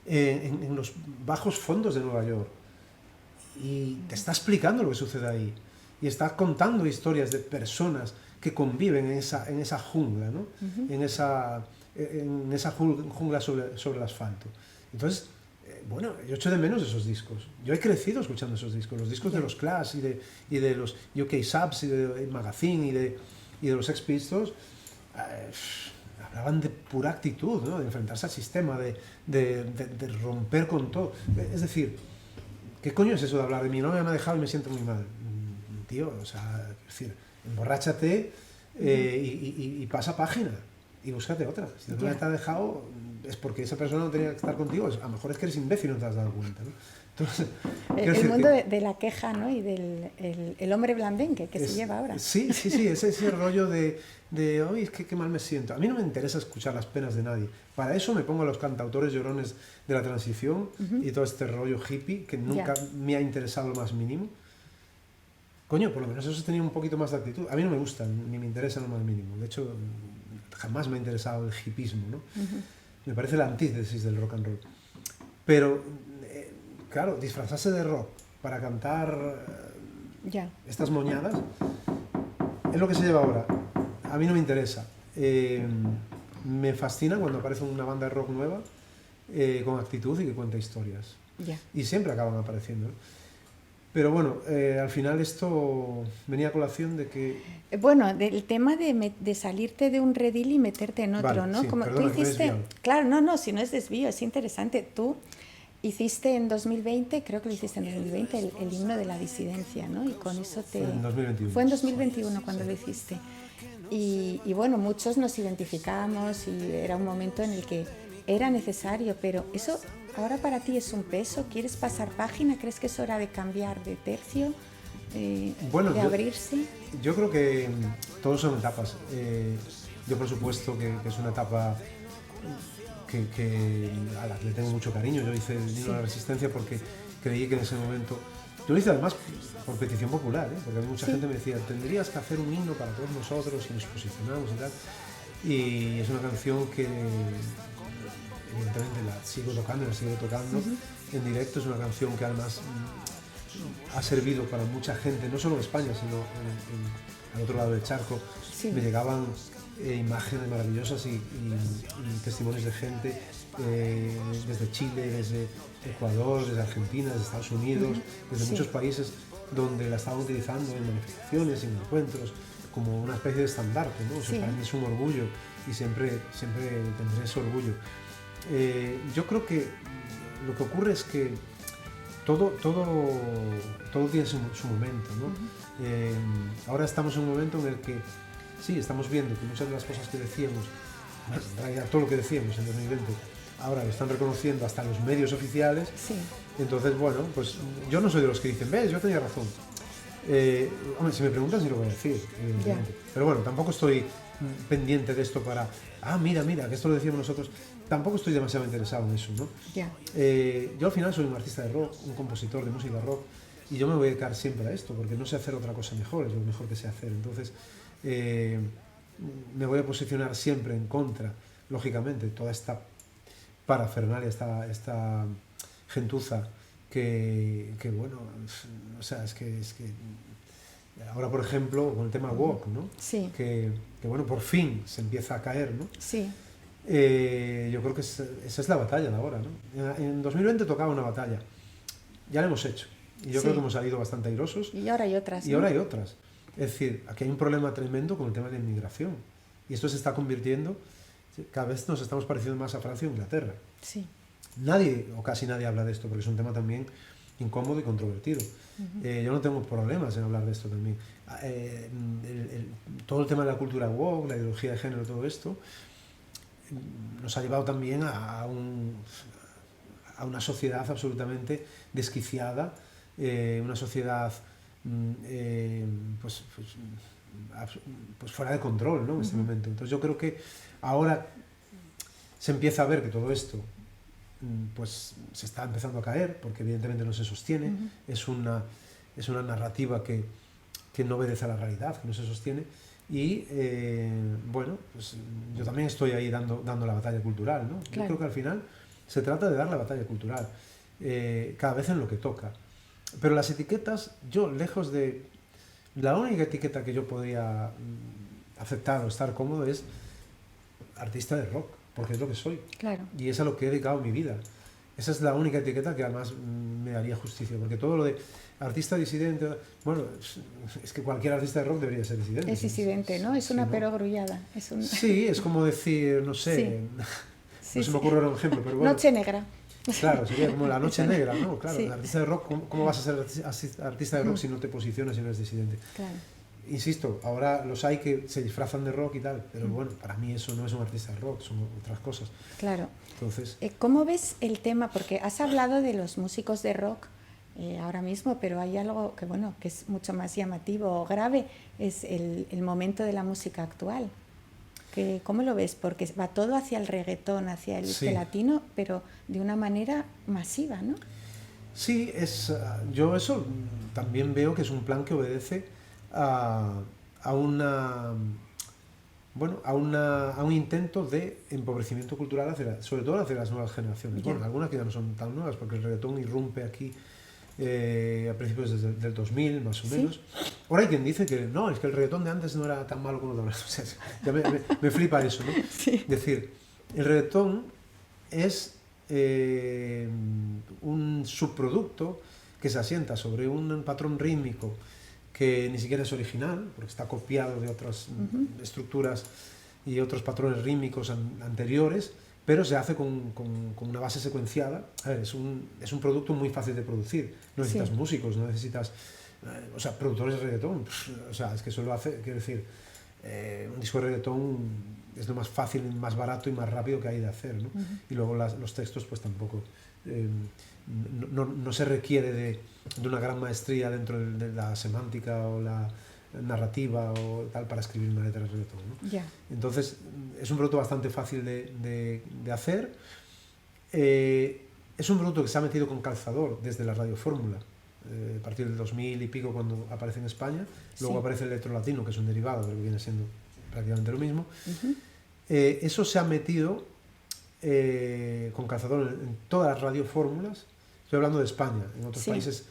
en los bajos fondos de Nueva York. Y te está explicando lo que sucede ahí. Y está contando historias de personas que conviven en esa jungla, ¿no? En esa jungla sobre el asfalto. Entonces, bueno, yo echo de menos esos discos. Yo he crecido escuchando esos discos. Los discos de los Clash y de los UK Subs y de Magazine y de los Sex Pistols, hablaban de pura actitud, ¿no? De enfrentarse al sistema, de romper con todo. Es decir, ¿qué coño es eso de hablar de mi novia me ha dejado y me siento muy mal? Tío, o sea, es decir, emborráchate y pasa página. y búscate otra. Si no te ha dejado, es porque esa persona no tenía que estar contigo. A lo mejor es que eres imbécil y no te has dado cuenta, ¿no? Entonces, el mundo de la queja, ¿no? Y del el hombre blandengue que se lleva ahora. Sí, ese rollo de oye, es que qué mal me siento. A mí no me interesa escuchar las penas de nadie. Para eso me pongo a los cantautores llorones de la transición y todo este rollo hippie que nunca me ha interesado lo más mínimo. Coño, por lo menos eso tenía un poquito más de actitud. A mí no me gustan, ni me interesan lo más mínimo. De hecho, jamás me ha interesado el hippismo, ¿no? Me parece la antítesis del rock and roll. Pero, claro, disfrazarse de rock para cantar estas moñadas es lo que se lleva ahora. A mí no me interesa. Me fascina cuando aparece una banda de rock nueva con actitud y que cuenta historias. Y siempre acaban apareciendo, ¿no? Pero bueno, al final esto venía a colación de que... Bueno, del tema de salirte de un redil y meterte en otro, vale, ¿no? Sí, Como perdona, tú hiciste... Claro, no, si no es desvío, es interesante. Tú hiciste en 2020, creo que lo hiciste en 2020, el himno de la disidencia, ¿no? Y con eso te... En 2021. Fue en 2021 cuando lo hiciste. Y bueno, muchos nos identificábamos y era un momento en el que era necesario, pero eso ahora para ti es un peso. ¿Quieres pasar página? ¿Crees que es hora de cambiar de tercio? De abrirse. Yo creo que todos son etapas. Yo por supuesto que es una etapa a la que le tengo mucho cariño. Yo hice el himno de la resistencia porque creí que en ese momento... Yo lo hice además por petición popular, porque a mí mucha gente me decía, tendrías que hacer un himno para todos nosotros y nos posicionamos y tal. Y es una canción que evidentemente la sigo tocando en directo. Es una canción que además ha servido para mucha gente, no solo en España, sino al otro lado del charco. Me llegaban imágenes maravillosas y testimonios de gente desde Chile, desde Ecuador, desde Argentina, desde Estados Unidos, desde muchos países donde la estaban utilizando en manifestaciones, en encuentros, como una especie de estandarte, ¿no? O sea, para mí es un orgullo y siempre tendré ese orgullo. Yo creo que lo que ocurre es que todo tiene su momento, ¿no? Ahora estamos en un momento en el que sí, estamos viendo que muchas de las cosas que decíamos, en realidad todo lo que decíamos en 2020, ahora lo están reconociendo hasta los medios oficiales. Entonces, bueno, pues yo no soy de los que dicen, ves, yo tenía razón. Hombre, si me preguntan sí lo voy a decir, evidentemente. Pero bueno, tampoco estoy pendiente de esto para, mira, que esto lo decíamos nosotros. Tampoco estoy demasiado interesado en eso, ¿no? Yo al final soy un artista de rock, un compositor de música rock, y yo me voy a dedicar siempre a esto, porque no sé hacer otra cosa mejor, es lo mejor que sé hacer. Entonces, me voy a posicionar siempre en contra, lógicamente, toda esta parafernalia, esta gentuza que bueno, o sea, es que ahora, por ejemplo, con el tema woke, ¿no? Que bueno, por fin se empieza a caer, ¿no? Yo creo que esa es la batalla de ahora, ¿no? En 2020 tocaba una batalla, ya la hemos hecho, y yo creo que hemos salido bastante airosos. Y ahora hay otras, ¿no? Y ahora hay otras. Es decir, aquí hay un problema tremendo con el tema de la inmigración, y esto se está convirtiendo, cada vez nos estamos pareciendo más a Francia o Inglaterra. Nadie, o casi nadie, habla de esto, porque es un tema también incómodo y controvertido. Yo no tengo problemas en hablar de esto también. Todo el tema de la cultura woke, la ideología de género, todo esto, nos ha llevado también a una sociedad absolutamente desquiciada, una sociedad pues fuera de control, ¿no? En este momento. Entonces yo creo que ahora se empieza a ver que todo esto pues se está empezando a caer, porque evidentemente no se sostiene. Es una narrativa que no obedece a la realidad, que no se sostiene. Y bueno, pues yo también estoy ahí dando la batalla cultural, ¿no? Yo creo que al final se trata de dar la batalla cultural, cada vez en lo que toca. Pero las etiquetas, yo lejos de... La única etiqueta que yo podría aceptar o estar cómodo es artista de rock, porque es lo que soy. Y es a lo que he dedicado mi vida. Esa es la única etiqueta que además me daría justicia, porque todo lo de artista disidente, bueno, es que cualquier artista de rock debería ser disidente. Es disidente, ¿no? Es una perogrullada. Sí, es como decir, no sé, no se me ocurre un ejemplo, pero bueno. Noche negra. Claro, sería como la noche negra, ¿no? Claro, el artista de rock, ¿cómo vas a ser artista de rock si no te posicionas y no eres disidente? insisto, ahora los hay que se disfrazan de rock y tal, pero bueno, para mí eso no es un artista de rock, son otras cosas. Claro. Entonces, ¿Cómo ves el tema? Porque has hablado de los músicos de rock ahora mismo, pero hay algo que, bueno, que es mucho más llamativo o grave, es el momento de la música actual. ¿Cómo lo ves? Porque va todo hacia el reggaetón, hacia el Sí. latino, pero de una manera masiva, ¿no? sí, yo eso también veo que es un plan que obedece a, a una, bueno, a un intento de empobrecimiento cultural sobre todo hacia las nuevas generaciones. Ya. Bueno, algunas que ya no son tan nuevas, porque el reggaetón irrumpe aquí a principios del 2000, más o ¿Sí? menos. Ahora hay quien dice que no, es que el reggaetón de antes no era tan malo como de ahora. O sea, ya me flipa eso, ¿no? Sí. Es decir, el reggaetón es un subproducto que se asienta sobre un patrón rítmico que ni siquiera es original, porque está copiado de otras estructuras y otros patrones rítmicos anteriores, pero se hace con una base secuenciada. A ver, es un producto muy fácil de producir. No necesitas Sí. músicos, no necesitas... o sea, productores de reggaetón. O sea, es que eso lo hace... Quiero decir, un disco de reggaetón es lo más fácil, más barato y más rápido que hay de hacer, ¿no? Y luego los textos, pues tampoco... no se requiere de una gran maestría dentro de la semántica o la narrativa o tal para escribir una letra de reggaetón, ¿no? Ya. Entonces es un producto bastante fácil de hacer. Es un producto que se ha metido con calzador desde la radiofórmula a partir del 2000 y pico, cuando aparece en España. Luego Sí. aparece el electrolatino, que es un derivado pero que viene siendo prácticamente lo mismo. Ujú. Eso se ha metido con calzador en todas las radiofórmulas. Estoy hablando de España. En otros Sí. países,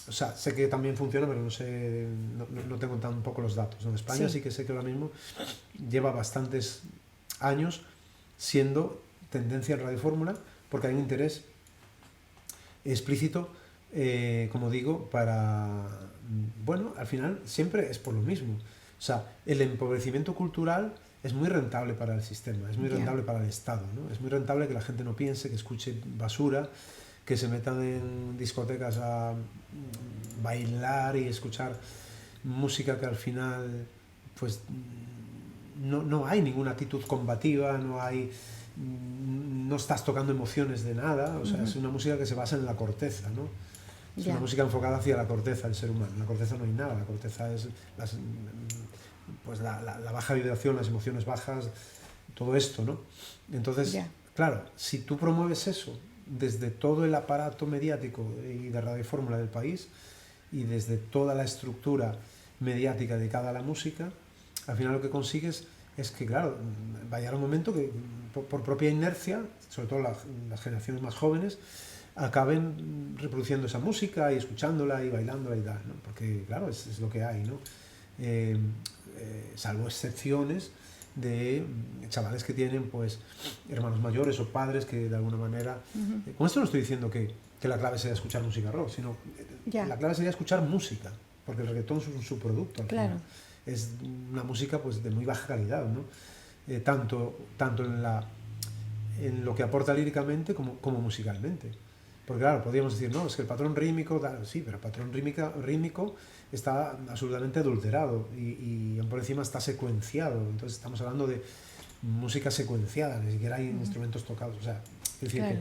o sea, sé que también funciona, pero no tengo tampoco los datos. En España Sí. sí que sé que ahora mismo lleva bastantes años siendo tendencia en radiofórmula, porque hay un interés explícito, como digo, para... Bueno, al final siempre es por lo mismo. O sea, el empobrecimiento cultural es muy rentable para el sistema, es muy Ya. rentable para el Estado, ¿no? Es muy rentable que la gente no piense, que escuche basura, que se metan en discotecas a bailar y escuchar música que al final, pues, no hay ninguna actitud combativa, no estás tocando emociones de nada. O sea, es una música que se basa en la corteza, ¿no? Es Ya. una música enfocada hacia la corteza del ser humano. En la corteza no hay nada, la corteza es pues la baja vibración, las emociones bajas, todo esto, ¿no? Entonces, Ya. claro, si tú promueves eso desde todo el aparato mediático y de radiofórmula del país y desde toda la estructura mediática dedicada a la música, al final lo que consigues es que, claro, va a llegar un momento que por propia inercia, sobre todo las generaciones más jóvenes, acaben reproduciendo esa música y escuchándola y bailándola y tal, ¿no? Porque, claro, es lo que hay, ¿no? Salvo excepciones de chavales que tienen, pues, hermanos mayores o padres que de alguna manera... Con esto no estoy diciendo que la clave sea escuchar música rock, sino Ya. la clave sería escuchar música, porque el reggaetón es un subproducto al Claro. final. Es una música, pues, de muy baja calidad, ¿no? Tanto en lo que aporta líricamente como musicalmente. Porque claro, podríamos decir, no, es que el patrón rítmico, sí, pero el patrón rítmico está absolutamente adulterado y por encima está secuenciado. Entonces estamos hablando de música secuenciada, ni siquiera hay instrumentos tocados. O sea, es decir, Claro.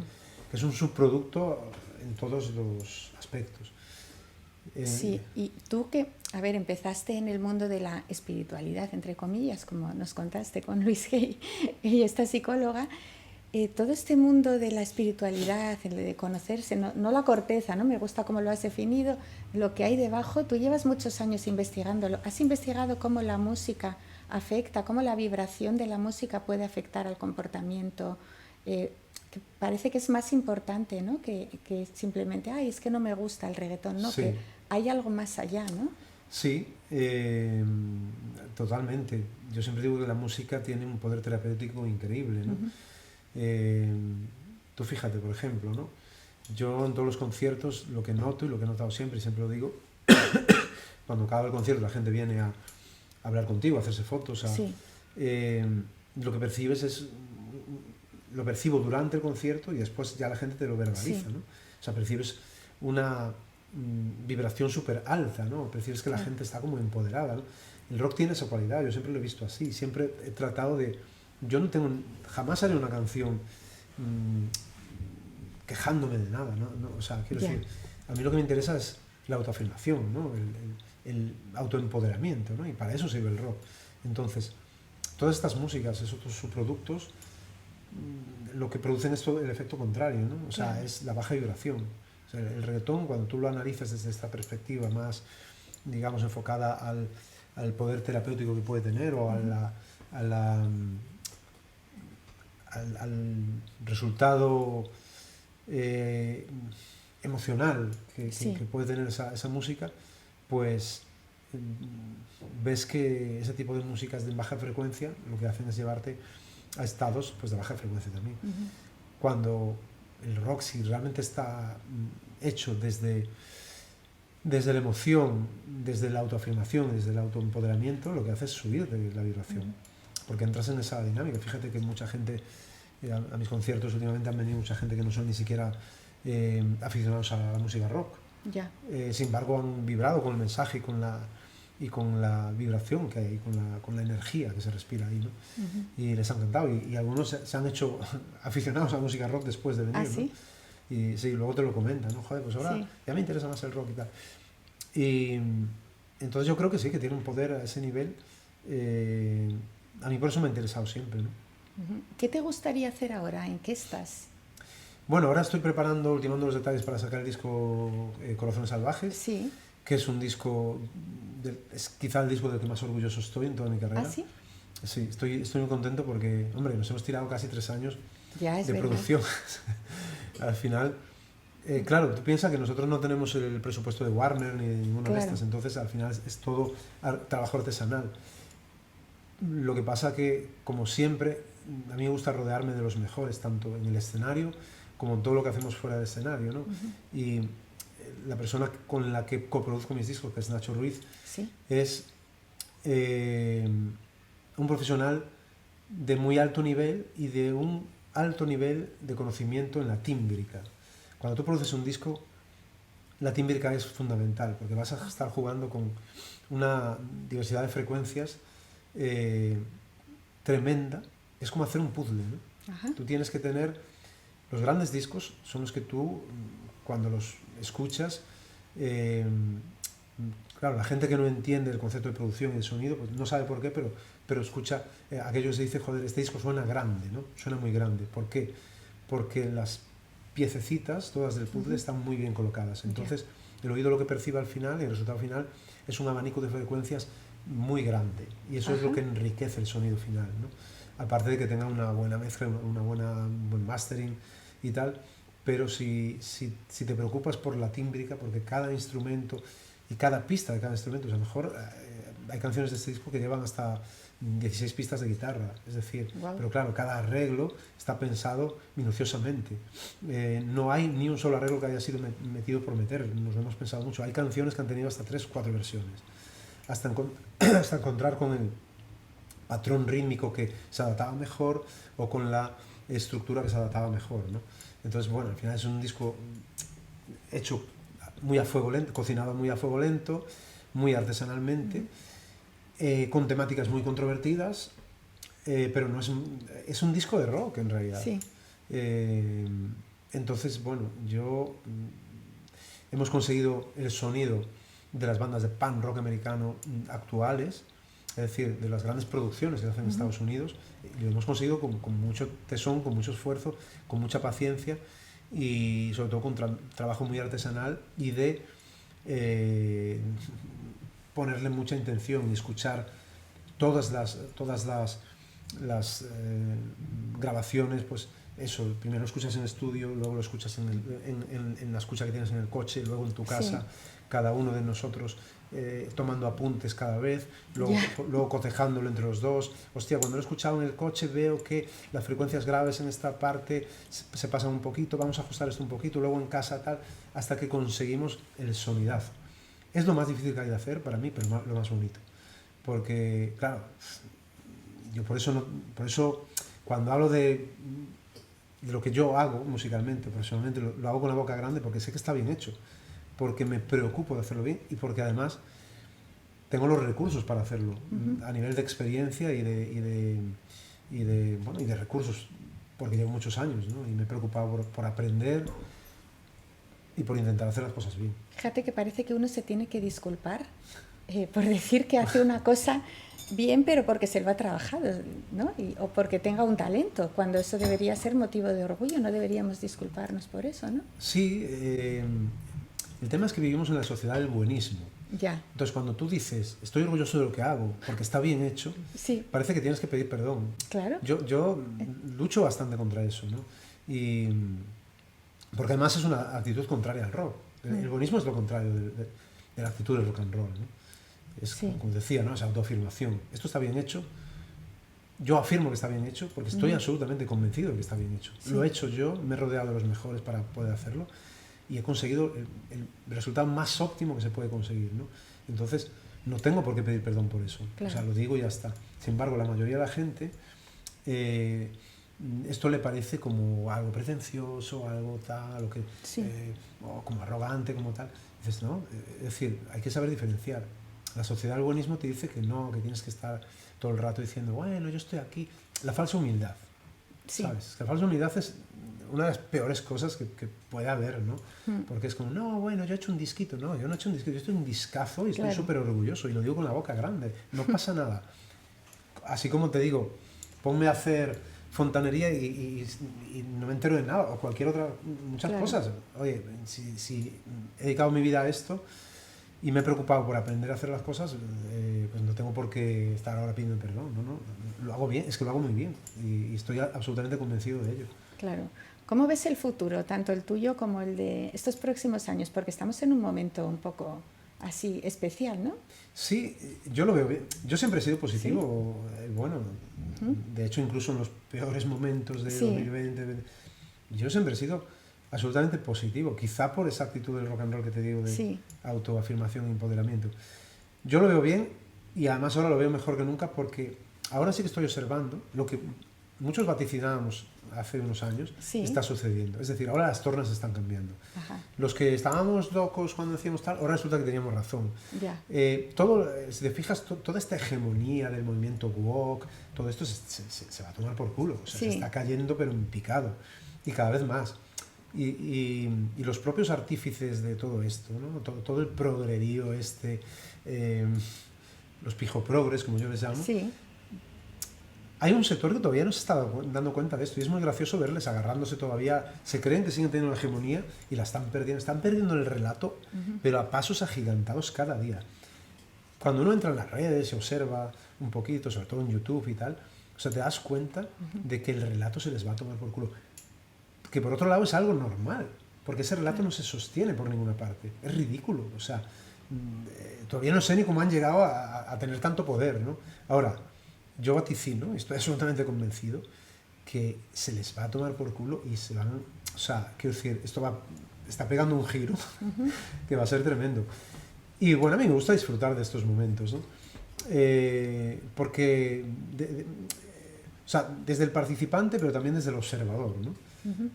que es un subproducto en todos los aspectos. Sí, y tú que, a ver, empezaste en el mundo de la espiritualidad, entre comillas, como nos contaste con Luis Hay, y esta psicóloga, todo este mundo de la espiritualidad, el de conocerse, no la corteza, ¿no? Me gusta cómo lo has definido, lo que hay debajo, tú llevas muchos años investigándolo. ¿Has investigado cómo la música afecta, cómo la vibración de la música puede afectar al comportamiento? Que parece que es más importante, ¿no? Que simplemente, ay, es que no me gusta el reggaetón, ¿no? Sí. Que hay algo más allá, ¿no? Sí, totalmente. Yo siempre digo que la música tiene un poder terapéutico increíble, ¿no? Tú fíjate, por ejemplo, ¿no? Yo en todos los conciertos lo que noto y lo que he notado siempre, y siempre lo digo, cuando acaba el concierto la gente viene a hablar contigo, a hacerse fotos, Sí. lo que percibes lo percibo durante el concierto y después ya la gente te lo verbaliza, Sí. ¿no? O sea, percibes vibración súper alta, ¿no? Percibes que la gente está como empoderada, ¿no? El rock tiene esa cualidad, yo siempre lo he visto así, siempre he tratado de... Yo no tengo... Jamás haré una canción quejándome de nada, ¿no? O sea, quiero decir, a mí lo que me interesa es la autoafirmación, ¿no? El autoempoderamiento, ¿no? Y para eso sirve el rock. Entonces, todas estas músicas, esos subproductos, lo que producen es el efecto contrario, ¿no? O sea, es la baja vibración. O sea, el reggaetón, cuando tú lo analizas desde esta perspectiva más, digamos, enfocada al poder terapéutico que puede tener o al resultado emocional que puede tener esa música, pues ves que ese tipo de músicas de baja frecuencia lo que hacen es llevarte a estados pues, de baja frecuencia también. Cuando el rock, si realmente está hecho desde la emoción, desde la autoafirmación, desde el autoempoderamiento, lo que hace es subir de la vibración, porque entras en esa dinámica. Fíjate que mucha gente, a mis conciertos últimamente han venido mucha gente que no son ni siquiera aficionados a la música rock. Sin embargo han vibrado con el mensaje y con la vibración que hay, con la energía que se respira ahí, ¿no? Y les ha encantado, y algunos se han hecho aficionados a la música rock después de venir, ¿no? Y sí, luego te lo comentan, ¿no? Joder, pues ahora ya me interesa más el rock y tal. Y entonces yo creo que sí, que tiene un poder a ese nivel. A mí por eso me ha interesado siempre, ¿no? ¿Qué te gustaría hacer ahora? ¿En qué estás? Bueno, ahora estoy ultimando los detalles para sacar el disco Corazones Salvajes, que es un disco, es quizá el disco del que más orgulloso estoy en toda mi carrera. ¿Ah, sí? Sí, estoy muy contento porque, hombre, nos hemos tirado casi 3 años de producción. Al final, claro, tú piensas que nosotros no tenemos el presupuesto de Warner ni de ninguna de estas, entonces al final es todo trabajo artesanal. Lo que pasa que, como siempre, a mí me gusta rodearme de los mejores, tanto en el escenario como en todo lo que hacemos fuera del escenario, ¿no? Y la persona con la que coproduzco mis discos, que es Nacho Ruiz, es un profesional de muy alto nivel y de un alto nivel de conocimiento en la tímbrica. Cuando tú produces un disco, la tímbrica es fundamental, porque vas a estar jugando con una diversidad de frecuencias tremenda. Es como hacer un puzzle, ¿no? Tú tienes que tener... Los grandes discos son los que tú, cuando los escuchas, claro, la gente que no entiende el concepto de producción y de sonido, pues no sabe por qué, pero escucha aquello que se dice, joder, este disco suena grande, ¿no? Suena muy grande. ¿Por qué? Porque las piececitas, todas del puzzle, están muy bien colocadas. Entonces, el oído lo que percibe al final, y el resultado final, es un abanico de frecuencias muy grande. Y eso es lo que enriquece el sonido final, ¿no? Aparte de que tenga una buena mezcla, un buen mastering y tal, pero si te preocupas por la tímbrica, porque cada instrumento y cada pista de cada instrumento, o sea, mejor hay canciones de este disco que llevan hasta 16 pistas de guitarra, es decir, pero claro, cada arreglo está pensado minuciosamente. No hay ni un solo arreglo que haya sido metido por meter, nos lo hemos pensado mucho. Hay canciones que han tenido hasta 3 o 4 versiones, hasta encontrar con el patrón rítmico que se adaptaba mejor o con la estructura que se adaptaba mejor, ¿no? Entonces, bueno, al final es un disco hecho muy a fuego lento, cocinado muy a fuego lento, muy artesanalmente, con temáticas muy controvertidas, pero no es un disco de rock en realidad. Entonces, bueno, hemos conseguido el sonido de las bandas de punk rock americano actuales, es decir, de las grandes producciones que se hacen en Estados Unidos, y lo hemos conseguido con mucho tesón, con mucho esfuerzo, con mucha paciencia y sobre todo con trabajo muy artesanal y de ponerle mucha intención y escuchar todas las grabaciones, pues eso, primero lo escuchas en estudio, luego lo escuchas en la escucha que tienes en el coche, luego en tu casa, cada uno de nosotros tomando apuntes cada vez, luego cotejándolo entre los dos. Hostia, cuando lo he escuchado en el coche veo que las frecuencias graves en esta parte se pasan un poquito, vamos a ajustar esto un poquito, luego en casa tal, hasta que conseguimos el sonidazo. Es lo más difícil que hay de hacer para mí, pero lo más bonito. Porque, claro, yo por eso cuando hablo de lo que yo hago musicalmente, profesionalmente, lo hago con la boca grande porque sé que está bien hecho. porque me preocupo de hacerlo bien y porque además tengo los recursos para hacerlo, a nivel de experiencia y de recursos, porque llevo muchos años, ¿no? Y me he preocupado por aprender y por intentar hacer las cosas bien. Fíjate que parece que uno se tiene que disculpar por decir que hace una cosa bien, pero porque se lo ha trabajado, ¿no? O porque tenga un talento, cuando eso debería ser motivo de orgullo, no deberíamos disculparnos por eso, ¿no? Sí, el tema es que vivimos en la sociedad del buenismo. Ya. Entonces, cuando tú dices, estoy orgulloso de lo que hago, porque está bien hecho, Sí. parece que tienes que pedir perdón. Claro. Yo lucho bastante contra eso, ¿no? Y, porque además es una actitud contraria al rock. El buenismo es lo contrario de la actitud del rock and roll, ¿no? Es, como decía, ¿no? Esa autoafirmación. Esto está bien hecho. Yo afirmo que está bien hecho porque estoy absolutamente convencido de que está bien hecho. Sí. Lo he hecho yo, me he rodeado de los mejores para poder hacerlo y he conseguido el resultado más óptimo que se puede conseguir, ¿no? Entonces, no tengo por qué pedir perdón por eso. Claro. O sea, lo digo y ya está. Sin embargo, la mayoría de la gente, esto le parece como algo pretencioso, algo tal, o, o como arrogante, como tal. Dices, no, es decir, hay que saber diferenciar. La sociedad del buenismo te dice que no, que tienes que estar todo el rato diciendo, bueno, yo estoy aquí. La falsa humildad, ¿sabes? Que la falsa humildad es una de las peores cosas que puede haber, ¿no? Porque es como, no, bueno, yo he hecho un disquito. No, yo no he hecho un disquito, yo estoy un discazo y estoy súper orgulloso y lo digo con la boca grande. No pasa nada. Así como te digo, ponme a hacer fontanería y no me entero de nada, o cualquier otra, muchas cosas. Oye, si he dedicado mi vida a esto y me he preocupado por aprender a hacer las cosas, pues no tengo por qué estar ahora pidiendo perdón. No, lo hago bien, es que lo hago muy bien y estoy absolutamente convencido de ello. Claro. ¿Cómo ves el futuro, tanto el tuyo como el de estos próximos años? Porque estamos en un momento un poco así especial, ¿no? Sí, yo lo veo bien. Yo siempre he sido positivo, bueno, de hecho incluso en los peores momentos de 2020, yo siempre he sido absolutamente positivo, quizá por esa actitud del rock and roll que te digo de autoafirmación e empoderamiento. Yo lo veo bien y además ahora lo veo mejor que nunca porque ahora sí que estoy observando lo que muchos vaticinábamos hace unos años, está sucediendo. Es decir, ahora las tornas están cambiando. Ajá. Los que estábamos locos cuando decíamos tal, ahora resulta que teníamos razón. Ya. Todo, si te fijas, toda esta hegemonía del movimiento woke, todo esto se va a tomar por culo. O sea, se está cayendo pero en picado. Y cada vez más. Y los propios artífices de todo esto, ¿no? Todo el progrerío los pijoprogres, como yo les llamo, hay un sector que todavía no se está dando cuenta de esto y es muy gracioso verles agarrándose todavía, se creen que siguen teniendo una hegemonía y la están perdiendo el relato, pero a pasos agigantados cada día. Cuando uno entra en las redes, se observa un poquito, sobre todo en YouTube y tal, o sea, te das cuenta de que el relato se les va a tomar por culo. Que por otro lado es algo normal, porque ese relato no se sostiene por ninguna parte, es ridículo, o sea, todavía no sé ni cómo han llegado a tener tanto poder, ¿no? Ahora, yo vaticino, estoy absolutamente convencido, que se les va a tomar por culo y se van... O sea, quiero decir, está pegando un giro que va a ser tremendo. Y bueno, a mí me gusta disfrutar de estos momentos, ¿no? Porque... o sea, desde el participante, pero también desde el observador, ¿no?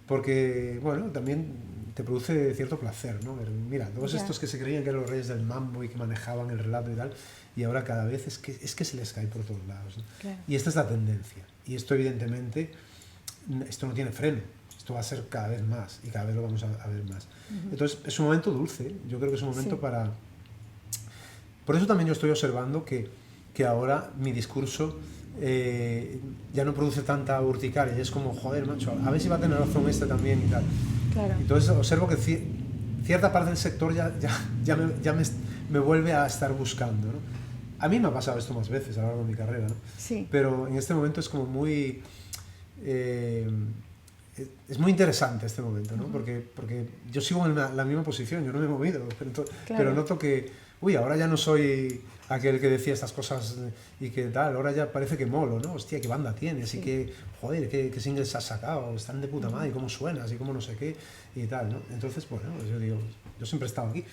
Porque, bueno, también te produce cierto placer, ¿no? Mira, todos estos que se creían que eran los reyes del mambo y que manejaban el relato y tal, y ahora cada vez es que se les cae por todos lados, ¿no? Claro. Y esta es la tendencia. Y esto, evidentemente, esto no tiene freno. Esto va a ser cada vez más y cada vez lo vamos a ver más. Entonces, es un momento dulce. Yo creo que es un momento para... Por eso también yo estoy observando que ahora mi discurso ya no produce tanta urticaria. Y es como, joder, macho, a ver si va a tener razón este también y tal. Claro. Entonces observo que cierta parte del sector ya me vuelve a estar buscando, ¿no? A mí me ha pasado esto más veces a lo largo de mi carrera, ¿no? Sí. Pero en este momento es como muy... es muy interesante este momento, ¿no? Porque yo sigo en la misma posición, yo no me he movido, pero noto que, uy, ahora ya no soy aquel que decía estas cosas y que tal, ahora ya parece que molo, ¿no? Hostia, qué banda tienes y que, joder, qué singles has sacado, están de puta madre, y cómo suenas y cómo no sé qué y tal, ¿no? Entonces, bueno, yo digo, yo siempre he estado aquí,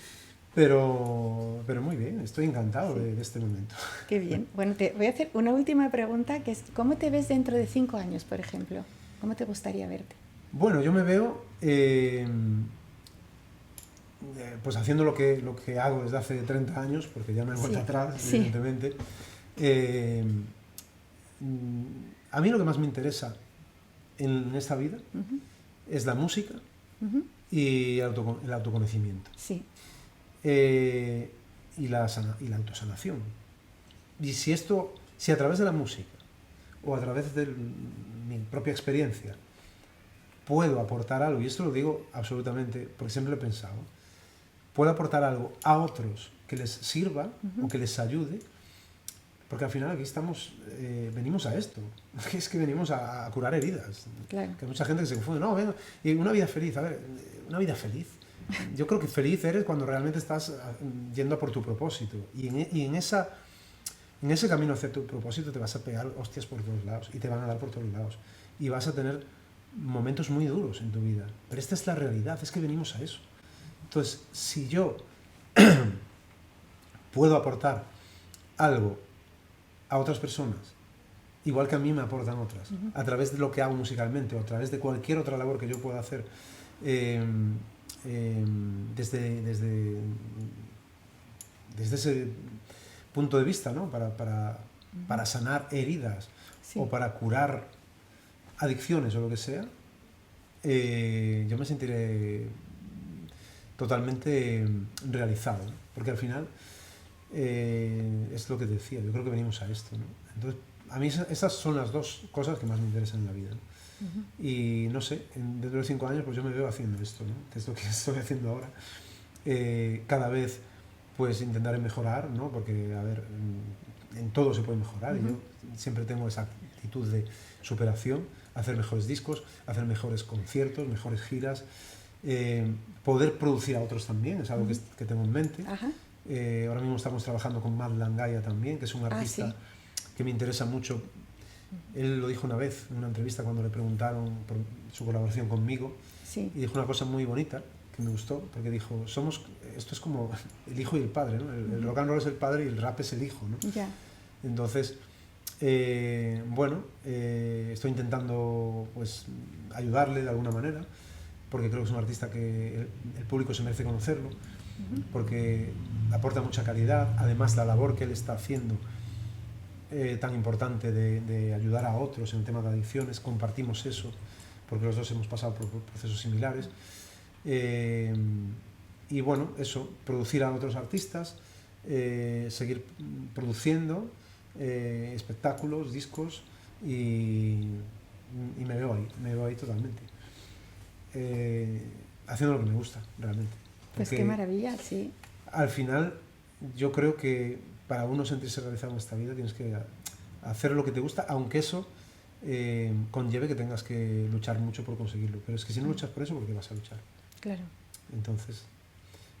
pero muy bien, estoy encantado de este momento. Qué bien. Bueno, te voy a hacer una última pregunta, que es, ¿cómo te ves dentro de 5 años, por ejemplo? ¿Cómo te gustaría verte? Bueno, yo me veo pues haciendo lo que hago desde hace 30 años, porque ya no hay vuelta Sí, atrás, sí. evidentemente, a mí lo que más me interesa en esta vida Ujú, es la música ujú. y el autoconocimiento. Sí, Y la autosanación. Y si a través de la música o a través de mi propia experiencia puedo aportar algo, y esto lo digo absolutamente porque siempre lo he pensado, puedo aportar algo a otros que les sirva o que les ayude, porque al final aquí venimos a esto, es que venimos a curar heridas. claro. Que hay mucha gente que se confunde, no, venga, y una vida feliz, a ver, una vida feliz. Yo creo que feliz eres cuando realmente estás yendo a por tu propósito, y en ese camino hacia tu propósito te vas a pegar hostias por todos lados, y te van a dar por todos lados, y vas a tener momentos muy duros en tu vida, pero esta es la realidad, es que venimos a eso. Entonces, si yo puedo aportar algo a otras personas, igual que a mí me aportan otras, a través de lo que hago musicalmente o a través de cualquier otra labor que yo pueda hacer desde ese punto de vista, ¿no? Para sanar heridas Sí. o para curar adicciones o lo que sea, yo me sentiré totalmente realizado, ¿no? Porque al final es lo que te decía, yo creo que venimos a esto, ¿no? Entonces, a mí esas son las dos cosas que más me interesan en la vida, ¿no? Y no sé, dentro de 5 años pues yo me veo haciendo esto, ¿no? Que es lo que estoy haciendo ahora. Cada vez pues intentaré mejorar, ¿no? Porque, a ver, en todo se puede mejorar, y yo siempre tengo esa actitud de superación, hacer mejores discos, hacer mejores conciertos, mejores giras, poder producir a otros también, es algo que tengo en mente. Ajá. Ahora mismo estamos trabajando con Matt Langaya también, que es un artista sí. que me interesa mucho. Él lo dijo una vez en una entrevista cuando le preguntaron por su colaboración conmigo, Sí. y dijo una cosa muy bonita que me gustó, porque dijo, esto es como el hijo y el padre, ¿no? El rock and roll es el padre y el rap es el hijo, ¿no? Ya. Entonces, bueno, estoy intentando pues ayudarle de alguna manera, porque creo que es un artista que el público se merece conocerlo, porque aporta mucha calidad. Además, la labor que él está haciendo tan importante de ayudar a otros en el tema de adicciones, compartimos eso, porque los dos hemos pasado por procesos similares. Y bueno, eso, producir a otros artistas, seguir produciendo espectáculos, discos, y me veo ahí totalmente. Haciendo lo que me gusta, realmente. Pues Porque qué maravilla, sí. al final, yo creo que para uno sentirse realizado en esta vida tienes que hacer lo que te gusta, aunque eso conlleve que tengas que luchar mucho por conseguirlo. Pero es que si no luchas por eso, ¿por qué vas a luchar? Claro. Entonces,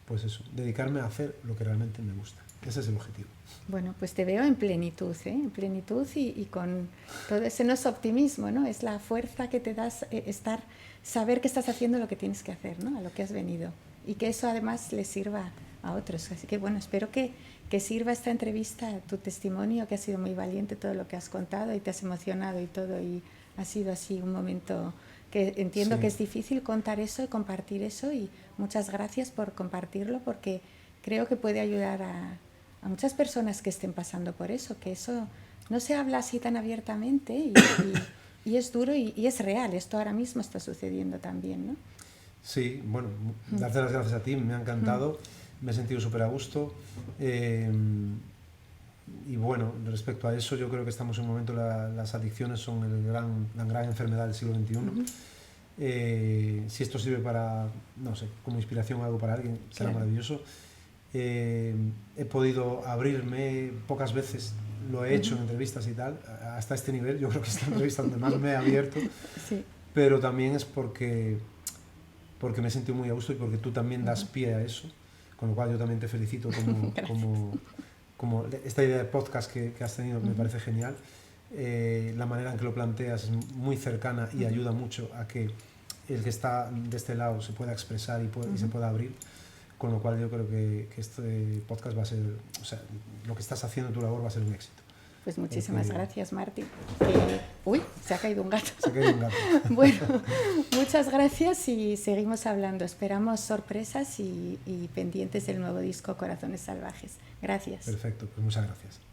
pues eso, dedicarme a hacer lo que realmente me gusta. Ese es el objetivo. Bueno, pues te veo en plenitud, ¿eh? En plenitud y con todo ese no es optimismo, ¿no? Es la fuerza que te das saber que estás haciendo lo que tienes que hacer, ¿no? A lo que has venido. Y que eso además le sirva a otros. Así que bueno, espero que sirva esta entrevista, tu testimonio, que ha sido muy valiente todo lo que has contado y te has emocionado y todo, y ha sido así un momento que entiendo Sí. que es difícil contar eso y compartir eso, y muchas gracias por compartirlo, porque creo que puede ayudar a muchas personas que estén pasando por eso, que eso no se habla así tan abiertamente y es duro y es real. Esto ahora mismo está sucediendo también, ¿no? Sí, bueno, darte las gracias a ti, me ha encantado, me he sentido súper a gusto. Y bueno, respecto a eso, yo creo que estamos en un momento, las adicciones son la gran enfermedad del siglo XXI. Si esto sirve para, no sé, como inspiración o algo para alguien, será maravilloso. He podido abrirme pocas veces, lo he hecho en entrevistas y tal, hasta este nivel. Yo creo que es la entrevista donde más me he abierto, Sí. pero también es porque me he sentido muy a gusto y porque tú también das pie a eso, con lo cual yo también te felicito como esta idea de podcast que has tenido, me parece genial. La manera en que lo planteas es muy cercana y ayuda mucho a que el que está de este lado se pueda expresar y se pueda abrir, con lo cual yo creo que este podcast va a ser, o sea, lo que estás haciendo, tu labor va a ser un éxito. Pues muchísimas Muy bien. gracias, Martín. Uy, se ha caído un gato. Se ha caído un gato. Bueno, muchas gracias y seguimos hablando. Esperamos sorpresas y pendientes del nuevo disco Corazones Salvajes. Gracias. Perfecto, pues muchas gracias.